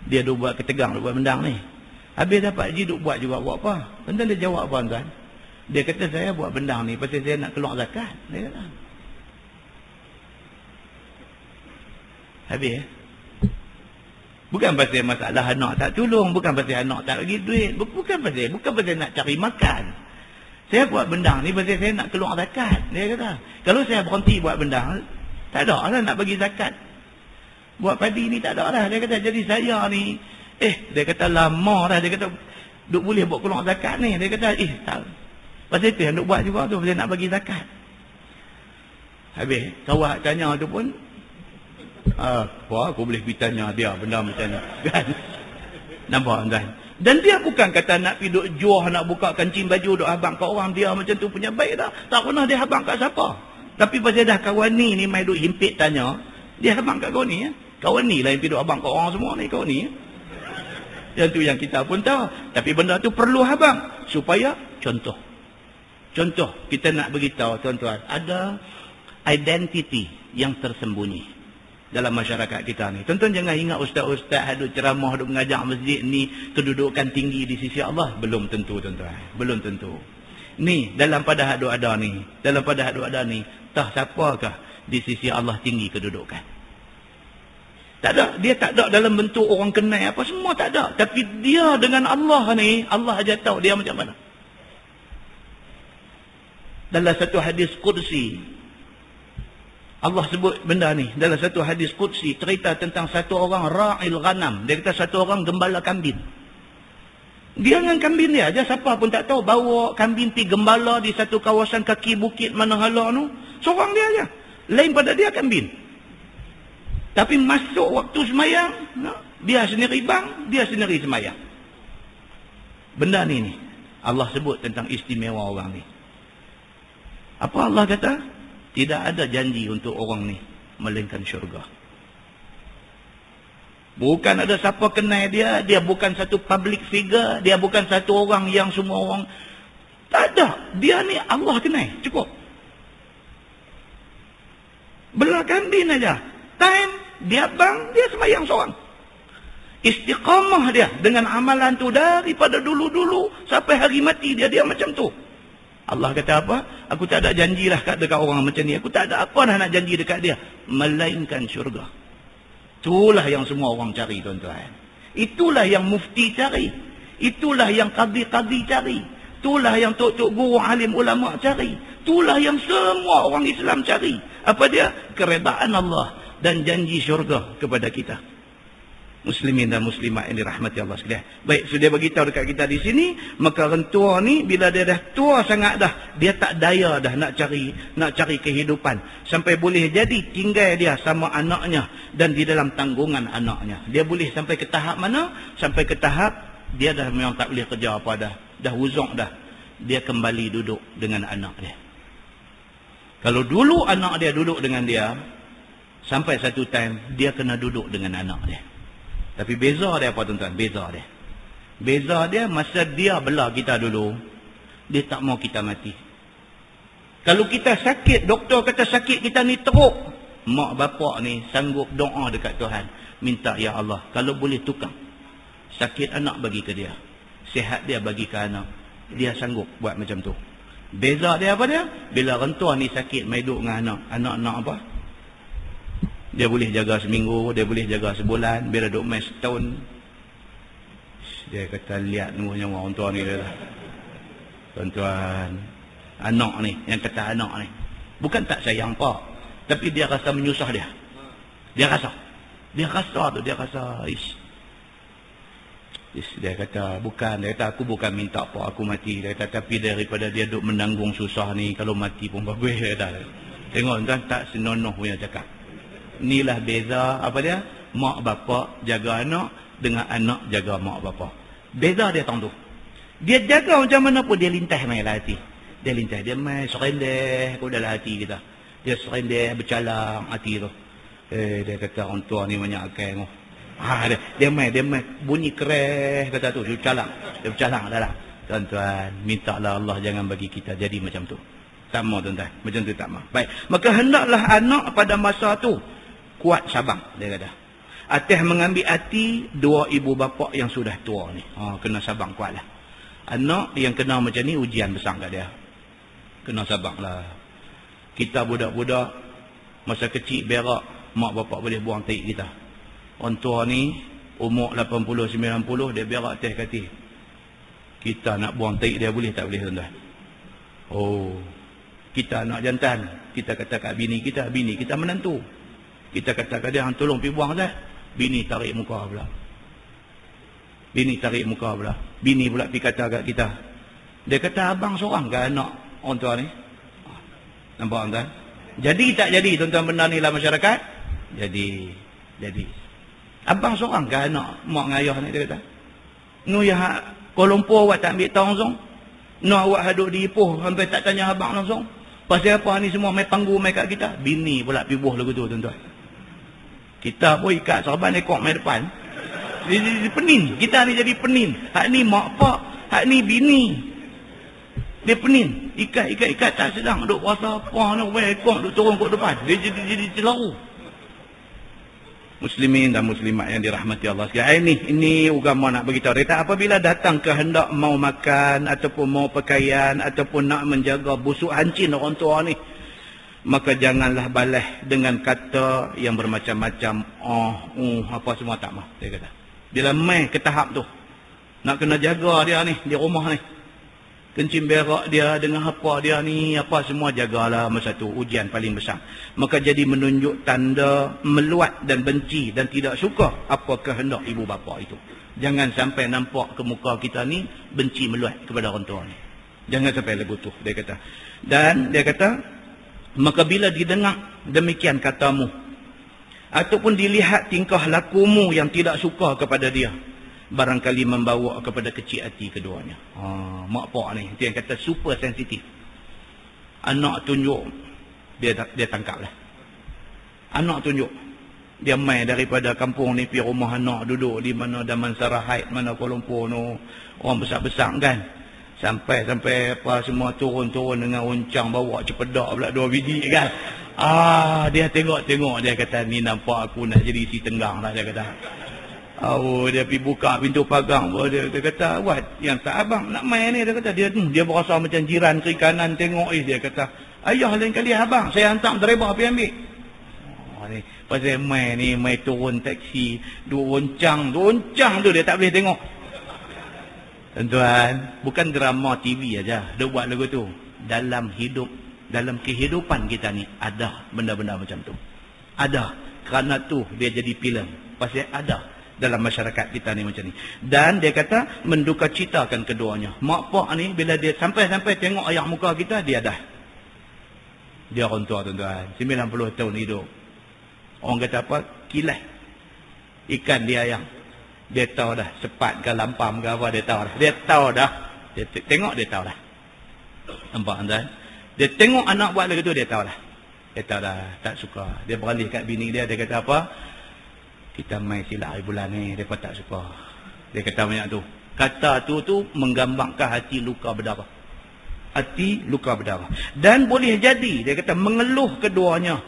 Dia duk buat ketegang, duk buat bendang ni. Habis dah Pak Haji duk buat juga. Buat apa? Tentang dia jawab apa tuan? Dia kata saya buat benda ni pasal saya nak keluar zakat. Dia kata. Habis. Bukan pasal masalah anak tak tolong, bukan pasal anak tak bagi duit, bukan pasal nak cari makan. Saya buat benda ni pasal saya nak keluar zakat. Dia kata. Kalau saya berhenti buat benda, tak ada lah nak bagi zakat. Buat padi ni tak ada lah. Dia kata jadi saya ni, dia kata lama dah. Dia kata duk boleh buat keluar zakat ni. Dia kata tak. Pasal itu yang duk buat juga tu, pasal nak bagi zakat. Habis kawan tanya tu pun, apa aku boleh pergi tanya dia benda macam ni kan. Nampak kan? Dan dia bukan kata nak pergi duk jual, nak buka kancing baju duk habang kat orang. Dia macam tu punya baik dah. Tak pernah dia habang kat siapa. Tapi pasal dah kawan ni mai duk himpit tanya, dia habang kat kau ni ya. Kawan ni lah yang pergi duk habang kat orang semua ni, kau ni ya. Yang tu yang kita pun tahu. Tapi benda tu perlu habang supaya contoh kita nak beritahu tuan-tuan, ada identiti yang tersembunyi dalam masyarakat kita ni. Tuan-tuan jangan ingat ustaz-ustaz ada ceramah duk mengajar masjid ni kedudukan tinggi di sisi Allah. Belum tentu tuan-tuan. Belum tentu. Ni dalam pada hak ada ni. Dalam pada hak ada ni. Tak siapakah di sisi Allah tinggi kedudukan. Tak ada. Dia tak ada dalam bentuk orang kenal apa semua tak ada. Tapi dia dengan Allah ni, Allah aja tahu dia macam mana. Dalam satu hadis qudsi, Allah sebut benda ni. Dalam satu hadis qudsi, cerita tentang satu orang ra'il ghanam. Dia kata satu orang gembala kambing. Dia dengan kambing dia aja, siapa pun tak tahu. Bawa kambing pergi gembala di satu kawasan kaki bukit mana hala tu. Seorang dia aja. Lain pada dia kambing. Tapi masuk waktu semayang, dia sendiri bang, dia sendiri semayang. Benda ni Allah sebut tentang istimewa orang ni. Apa Allah kata? Tidak ada janji untuk orang ni melainkan syurga. Bukan ada siapa kenal dia, dia bukan satu public figure, dia bukan satu orang yang semua orang. Tak ada. Dia ni Allah kenal, cukup. Belah kambing aja. Time dia bang, dia semayang seorang. Istiqamah dia dengan amalan tu daripada dulu-dulu sampai hari mati dia macam tu. Allah kata apa? Aku tak ada janjilah dekat orang macam ni. Aku tak ada apa dah nak janji dekat dia. Melainkan syurga. Itulah yang semua orang cari tuan-tuan. Itulah yang mufti cari. Itulah yang qadi-qadi cari. Itulah yang tok-tok guru alim ulama cari. Itulah yang semua orang Islam cari. Apa dia? Keredaan Allah dan janji syurga kepada kita. Muslimin dan muslimat yang dirahmati Allah sekalian. Baik, sudah beritahu dekat kita di sini, maka orang tua ni bila dia dah tua sangat dah, dia tak daya dah nak cari kehidupan sampai boleh jadi tinggal dia sama anaknya dan di dalam tanggungan anaknya. Dia boleh sampai ke tahap mana? Sampai ke tahap dia dah memang tak boleh kerja apa dah uzuk dah. Dia kembali duduk dengan anak dia. Kalau dulu anak dia duduk dengan dia, sampai satu time dia kena duduk dengan anak dia. Tapi beza dia apa tuan-tuan? Beza dia masa dia belah kita dulu, dia tak mau kita mati. Kalau kita sakit, doktor kata sakit kita ni teruk, mak bapak ni sanggup doa dekat Tuhan, minta ya Allah kalau boleh tukar sakit anak bagi ke dia, sihat dia bagi ke anak. Dia sanggup buat macam tu. Beza dia apa dia? Bila rentua ni sakit mai duduk dengan anak nak apa? Dia boleh jaga seminggu, dia boleh jaga sebulan, bila duduk main setahun. Dia kata lihat nyawa orang tua ni dia lah. Tuan-tuan, anak ni, yang kata anak ni, bukan tak sayang pak, tapi dia rasa menyusah dia. Dia rasa dia kata bukan, dia kata aku bukan minta apa aku mati. Dia kata tapi daripada dia duduk menanggung susah ni, kalau mati pun bagus. Dia kata tengok tuan, tak senonoh punya cakap. Inilah beza apa dia? Mak bapak jaga anak dengan anak jaga mak bapak. Beza dia tang tu. Dia jaga macam mana pun dia lintas main dalam hati. Dia main serendeh ke dalam hati kita. Dia serendeh bercalang hati tu. Dia kata orang tua ni banyak akal. Dia main bunyi kereh kata tu, dia bercalang dalam. Tuan-tuan, mintalah Allah jangan bagi kita jadi macam tu. Tak mau tuan-tuan, macam tu tak mau. Baik, maka hendaklah anak pada masa tu kuat sabar, dia kata. Atas mengambil hati dua ibu bapa yang sudah tua ni. Kena sabar kuatlah. Anak yang kena macam ni ujian besar kat dia. Kena sabarlah. Kita budak-budak masa kecil berak, mak bapak boleh buang tahi kita. Orang tua ni umur 80 90 dia berak teh kati. Kita nak buang tahi dia boleh tak boleh tuan-tuan? Oh, kita anak jantan, kita kata kat bini kita menantu. Kita kata kat dia, hang tolong pergi buang dah. Bini tarik muka pula. Bini pula pergi kata kat kita. Dia kata, abang seorang ke anak orang tua ni? Nampak tuan? Jadi tak jadi tuan-tuan benda ni dalam masyarakat? Jadi. Abang seorang ke anak mak ngayah ni, dia kata. Nu ya Kuala Lumpur awak tak ambil tahu langsung? Nu awak haduk di Ipoh sampai tak tanya abang langsung? Pasal apa ni semua mai panggu mai kat kita? Bini pula pergi buh lagu tu tuan-tuan. Kita pun ikat serban ekor mai depan. Dia penin. Kita ni jadi penin. Hak ni mak pak, hak ni bini. Dia penin. Ikat tak sedang duk puasa apa nak mai ekor duk turun kat depan. Dia jadi celaru. Muslimin dan muslimat yang dirahmati Allah sekalian. Ini agama nak beritahu kita apabila datang kehendak mau makan ataupun mau pakaian ataupun nak menjaga busuk hancin orang tua ni, maka janganlah balas dengan kata yang bermacam-macam. Apa semua tak mah, dia kata. Bila mai ke tahap tu, nak kena jaga dia ni di rumah ni. Kencing berak dia dengan apa dia ni, apa semua jagalah masa tu. Ujian paling besar. Maka jadi menunjuk tanda meluat dan benci dan tidak suka apa kehendak ibu bapa itu. Jangan sampai nampak ke muka kita ni benci meluat kepada orang tua ni. Jangan sampai lagu tu, dia kata. Dan dia kata, maka bila didengar demikian katamu ataupun dilihat tingkah lakumu yang tidak suka kepada dia, barangkali membawa kepada kecil hati keduanya. Mak pak ni, dia yang kata super sensitif. Anak tunjuk, dia tangkap lah. Anak tunjuk. Dia mai daripada kampung ni pergi rumah anak duduk di mana Damansara Heights, mana Kuala Lumpur no. Orang besar-besar kan. Sampai apa semua turun-turun dengan uncang bawa cepedak pula 2 biji kan. Dia tengok-tengok, dia kata ni nampak aku nak jadi isi tenggang lah, dia kata. Dia pergi buka pintu pagang. Dia kata, Wat, yang tak abang nak main ni. Dia kata, dia berasa macam jiran kiri kanan tengok. Dia kata, ayah lain kali abang, saya hantar driver pergi ambil. Ni, pasal main ni, main turun taksi, dua uncang tu dia tak boleh tengok. Tuan-tuan, bukan drama TV aja dia buat lagu tu. Dalam kehidupan kita ni, ada benda-benda macam tu. Ada. Kerana tu dia jadi filem. Pasal ada dalam masyarakat kita ni macam ni. Dan dia kata menduka citakan keduanya. Mak pak ni bila dia sampai tengok ayah muka kita, dia orang tua tuan-tuan, 90 tahun hidup. Orang kata apa? Kilas ikan dia ayam. Dia tahu dah sepat ke lampam ke apa, dia tahu dah. Dia tengok, dia tahu dah. Nampak tuan? Dia tengok anak buat lagu tu, dia tahu dah. Dia tahu dah tak suka. Dia beralih kat bini dia kata apa? Kita main silap hari bulan ni, mereka tak suka. Dia kata banyak tu. Kata tu menggambarkan hati luka berdarah. Hati luka berdarah. Dan boleh jadi, dia kata mengeluh keduanya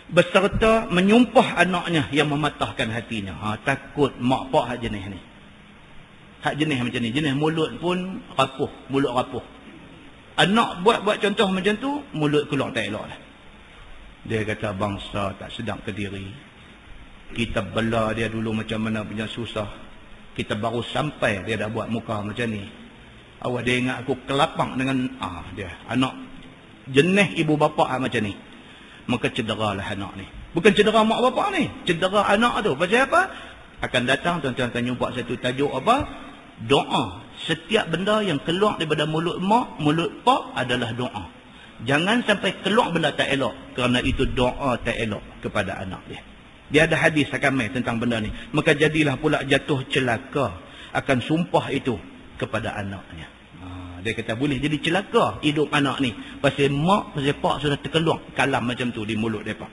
beserta menyumpah anaknya yang mematahkan hatinya. Takut mak pak hak jenis ni. Hak jenis macam ni. Jenis mulut pun rapuh. Mulut rapuh. Anak buat contoh macam tu, mulut keluar tak elok lah. Dia kata bangsa tak sedang ke diri. Kita bela dia dulu macam mana punya susah. Kita baru sampai dia dah buat muka macam ni. Awak dia ingat aku kelapang dengan dia. Anak jenis ibu bapa macam ni. Maka cederalah anak ni. Bukan cedera mak bapa ni. Cedera anak tu. Pasal apa? Akan datang tuan-tuan akan jumpa satu tajuk apa? Doa. Setiap benda yang keluar daripada mulut mak, mulut pak adalah doa. Jangan sampai keluar benda tak elok. Kerana itu doa tak elok kepada anak dia. Dia ada hadis akan mai tentang benda ni. Maka jadilah pula jatuh celaka akan sumpah itu kepada anaknya. Dia kata boleh jadi celaka hidup anak ni. Pasal mak, pasal pak sudah terkeluar kalam macam tu di mulut mereka.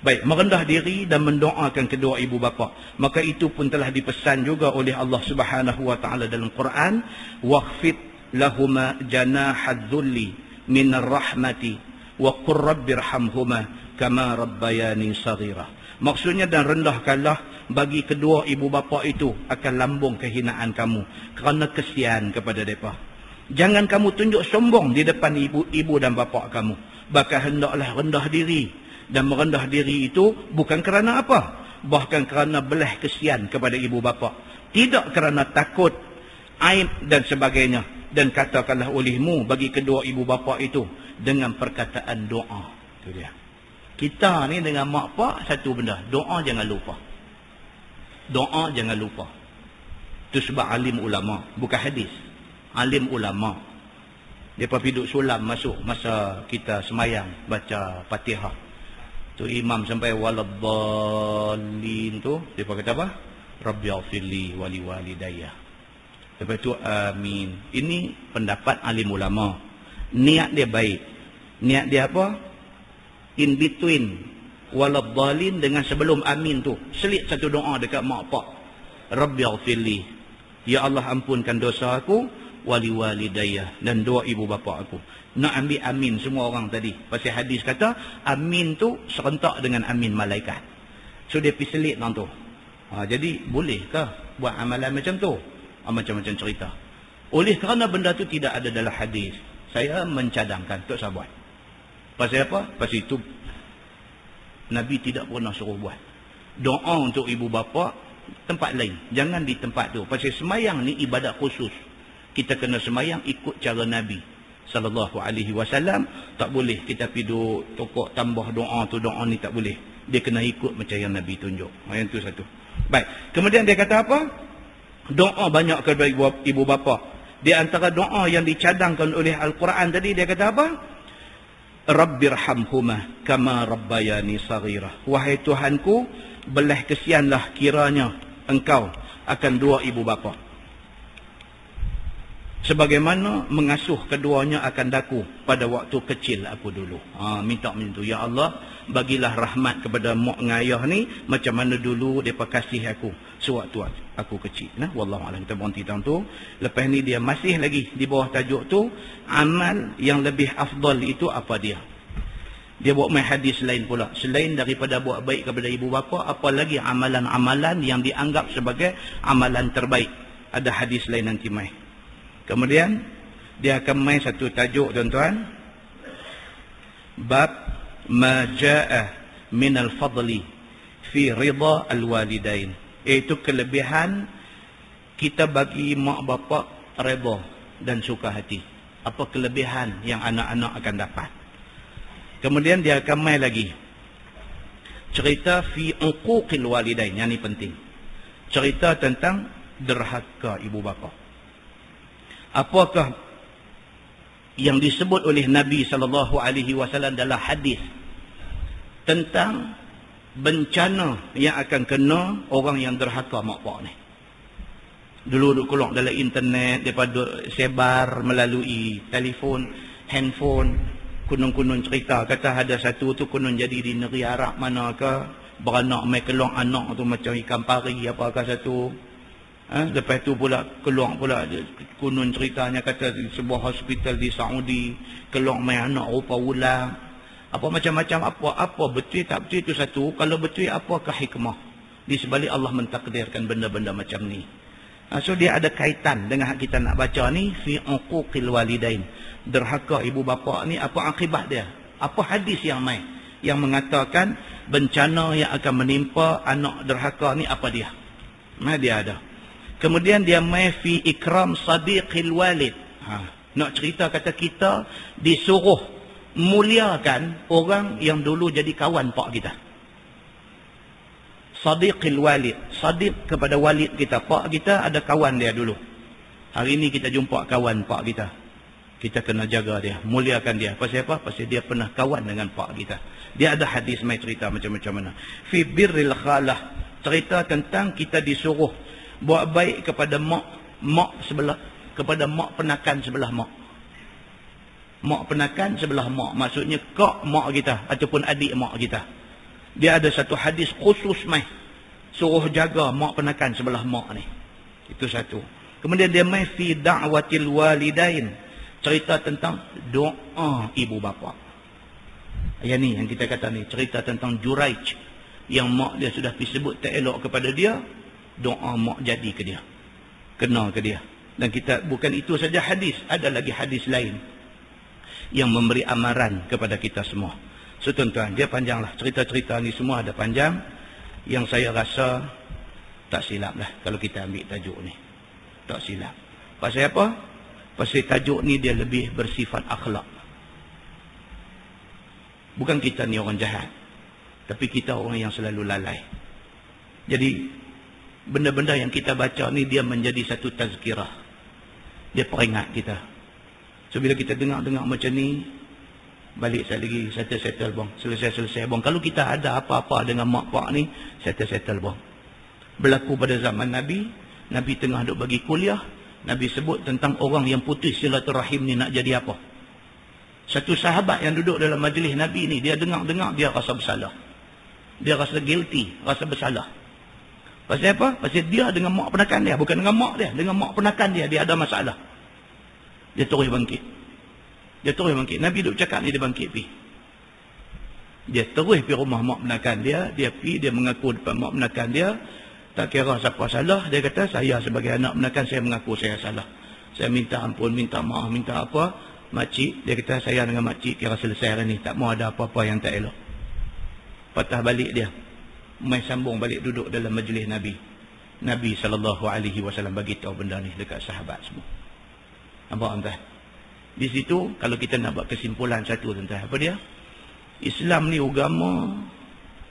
Baik, merendah diri dan mendoakan kedua ibu bapa. Maka itu pun telah dipesan juga oleh Allah Subhanahu wa taala dalam Quran, waqfid lahuma janahadh-dhulli minar rahmati wa qur rabbirhamhuma kama rabbayani saghira. Maksudnya dan rendahkanlah bagi kedua ibu bapa itu akan lambung kehinaan kamu kerana kesian kepada mereka. Jangan kamu tunjuk sombong di depan ibu dan bapa kamu. Bahkan hendaklah rendah diri. Dan merendah diri itu bukan kerana apa? Bahkan kerana belah kesian kepada ibu bapa. Tidak kerana takut, aib dan sebagainya. Dan katakanlah olehmu bagi kedua ibu bapa itu dengan perkataan doa. Itu dia. Kita ni dengan mak pak satu benda. Doa jangan lupa. Doa jangan lupa. Itu sebab alim ulama. Bukan hadis. Alim ulama. Mereka duduk sulam masuk masa kita semayang. Baca Fatihah. Tu imam sampai waladhalin tu. Mereka kata apa? Rabbi ghfirli wali walidayya. Lepas tu amin. Ini pendapat alim ulama. Niat dia baik. Niat dia apa? In between waladhalin dengan sebelum amin tu. Selit satu doa dekat mak pak. Rabbi ghfirli. Ya Allah ampunkan dosa aku. Wali walidayya. Dan dua ibu bapa aku. Nak ambil amin semua orang tadi. Pasal hadis kata, amin tu serentak dengan amin malaikat. So dia pergi selit tu. Jadi bolehkah buat amalan macam tu? Macam-macam cerita. Oleh kerana benda tu tidak ada dalam hadis, saya mencadangkan tak usah buat. Pasal apa? Pasal itu Nabi tidak pernah suruh buat. Doa untuk ibu bapa tempat lain. Jangan di tempat tu. Pasal semayang ni ibadat khusus. Kita kena semayang ikut cara Nabi sallallahu alaihi wasallam. Tak boleh kita pergi duduk tokok tambah doa tu, doa ni tak boleh. Dia kena ikut macam yang Nabi tunjuk. Yang tu satu. Baik. Kemudian dia kata apa? Doa banyak kepada ibu bapa. Di antara doa yang dicadangkan oleh Al-Quran tadi, dia kata apa? Rabbirhamhumah kama rabbayani saghirah. Wahai Tuhanku, belah kesianlah kiranya engkau akan dua ibu bapa, sebagaimana mengasuh keduanya akan daku pada waktu kecil aku dulu. Minta macam tu. Ya Allah, bagilah rahmat kepada mak ngayah ni macam mana dulu mereka kasih aku sewaktu aku kecil. Nah, wallahualam. Kita berhenti tahun tu. Lepas ni dia masih lagi di bawah tajuk tu, amal yang lebih afdal itu apa dia? Dia buat main hadis lain pula. Selain daripada buat baik kepada ibu bapa, apa lagi amalan-amalan yang dianggap sebagai amalan terbaik? Ada hadis lain nanti mai. Kemudian dia akan main satu tajuk, tuan-tuan. Bab ma jaa min al-fadli fi ridha al-walidain. Iaitu kelebihan kita bagi mak bapak redha dan suka hati. Apa kelebihan yang anak-anak akan dapat. Kemudian dia akan main lagi cerita fi uquqil walidain. Yang ni penting. Cerita tentang derhaka ibu bapa. Apakah yang disebut oleh Nabi SAW dalam hadis tentang bencana yang akan kena orang yang derhaka mak pak ni? Dulu duk keluar dalam internet, daripada sebar melalui telefon, handphone, kunun-kunun cerita kata ada satu tu kunun jadi di negeri Arab mana ke, beranak mai keluar anak tu macam ikan pari apakah satu. Lepas tu pula keluar pula kunun ceritanya kata sebuah hospital di Saudi keluar main anak rupa ular. Apa macam-macam, apa betul tak betul itu satu. Kalau betul, apakah hikmah di sebalik Allah mentakdirkan benda-benda macam ni? So dia ada kaitan dengan kita nak baca ni fi uquqil walidain. Derhaka ibu bapa ni apa akibat dia? Apa hadis yang main yang mengatakan bencana yang akan menimpa anak derhaka ni apa dia? Dia ada. Kemudian dia mai fi ikram sadiqil walid. Nak cerita kata kita disuruh muliakan orang yang dulu jadi kawan pak kita. Sadiqil walid. Sadiq kepada walid kita. Pak kita ada kawan dia dulu. Hari ini kita jumpa kawan pak kita. Kita kena jaga dia. Muliakan dia. Pasal apa? Pasal dia pernah kawan dengan pak kita. Dia ada hadis mai cerita macam-macam mana. Fi birril khalah. Cerita tentang kita disuruh buat baik kepada mak sebelah, kepada mak penakan sebelah mak. Mak penakan sebelah mak. Maksudnya kak mak kita ataupun adik mak kita. Dia ada satu hadis khusus mai suruh jaga mak penakan sebelah mak ni. Itu satu. Kemudian dia mai fi da'watil walidain. Cerita tentang doa ibu bapa. Yang ni yang kita kata ni cerita tentang Juraij yang mak dia sudah disebut tak elok kepada dia. Doa mak jadi ke dia, kena ke dia. Dan kita bukan itu saja hadis, ada lagi hadis lain yang memberi amaran kepada kita semua. So tuan-tuan, dia panjanglah, cerita-cerita ni semua ada panjang. Yang saya rasa tak silap lah kalau kita ambil tajuk ni, tak silap. Pasal apa? Pasal tajuk ni dia lebih bersifat akhlak. Bukan kita ni orang jahat, tapi kita orang yang selalu lalai. Jadi benda-benda yang kita baca ni dia menjadi satu tazkirah, dia peringat kita. So bila kita dengar-dengar macam ni, balik sekali lagi, settle bang, selesai bang. Kalau kita ada apa-apa dengan mak pak ni, settle bang. Berlaku pada zaman Nabi, Nabi tengah duk bagi kuliah, Nabi sebut tentang orang yang putus silaturahim ni nak jadi apa. Satu sahabat yang duduk dalam majlis Nabi ni, dia dengar-dengar, dia rasa bersalah. Dia rasa guilty, rasa bersalah. Pasal apa? Pasal dia dengan mak penakan dia, bukan dengan mak dia, dengan mak penakan dia ada masalah. Dia terus bangkit. Nabi duk cakap ni, dia bangkit pi. Dia terus pergi rumah mak penakan dia, dia pi, dia mengaku depan mak penakan dia. Tak kira siapa salah, dia kata, saya sebagai anak penakan, saya mengaku saya salah. Saya minta ampun, minta maaf, minta apa. Makcik, dia kata, saya dengan makcik kira selesai hari ni, tak mau ada apa-apa yang tak elok. Patah balik dia, mai sambung balik duduk dalam majlis Nabi. Nabi SAW bagi tahu benda ni dekat sahabat semua. Nampak tuan? Di situ kalau kita nak buat kesimpulan satu tuan, apa dia? Islam ni agama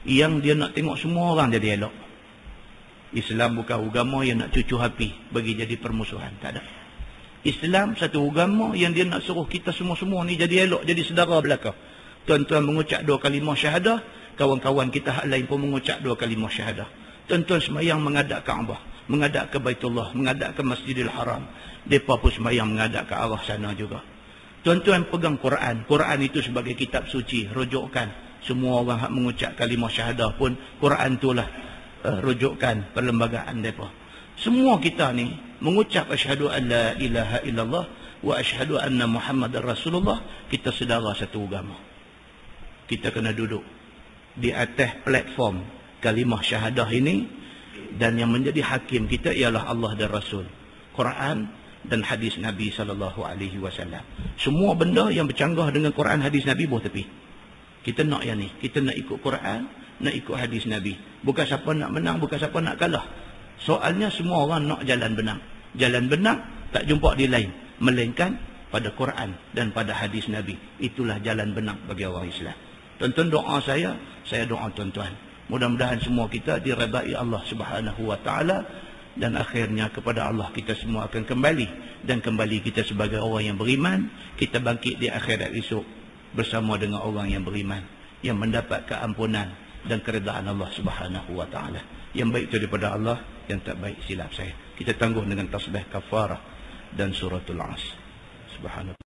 yang dia nak tengok semua orang jadi elok. Islam bukan agama yang nak cucu api bagi jadi permusuhan, tak ada. Islam satu agama yang dia nak suruh kita semua-semua ni jadi elok, jadi saudara belaka. Tuan-tuan mengucap 2 kalimah syahadah, kawan-kawan kita hak lain pun mengucap 2 kalimah syahadah. Tuan-tuan semayang menghadap Kaabah, menghadap ke Baitullah, menghadap ke Masjidil Haram. Mereka pun semayang menghadap ke arah sana juga. Tuan-tuan pegang Quran. Quran itu sebagai kitab suci, rujukan. Semua orang hak mengucap kalimah syahadah pun Quran itulah rujukan perlembagaan mereka. Semua kita ni mengucap asyhadu an la ilaha illallah wa asyhadu anna Muhammadar Rasulullah, kita sedara satu agama. Kita kena duduk di atas platform kalimah syahadah ini, dan yang menjadi hakim kita ialah Allah dan Rasul, Quran dan hadis Nabi SAW. Semua benda yang bercanggah dengan Quran hadis Nabi boleh tepi. Kita nak yang ni, kita nak ikut Quran, nak ikut hadis Nabi. Bukan siapa nak menang, bukan siapa nak kalah. Soalnya semua orang nak jalan benang. Jalan benang tak jumpa di lain, melainkan pada Quran dan pada hadis Nabi. Itulah jalan benang bagi orang Islam. Tuan-tuan, doa saya doa tuan-tuan, mudah-mudahan semua kita diredai Allah Subhanahu wa taala, dan akhirnya kepada Allah kita semua akan kembali, dan kembali kita sebagai orang yang beriman. Kita bangkit di akhirat esok bersama dengan orang yang beriman, yang mendapat keampunan dan keredaan Allah Subhanahu wa taala. Yang baik itu daripada Allah, yang tak baik silap saya. Kita tangguh dengan tasbih kafarah dan suratul As. Subhanallah.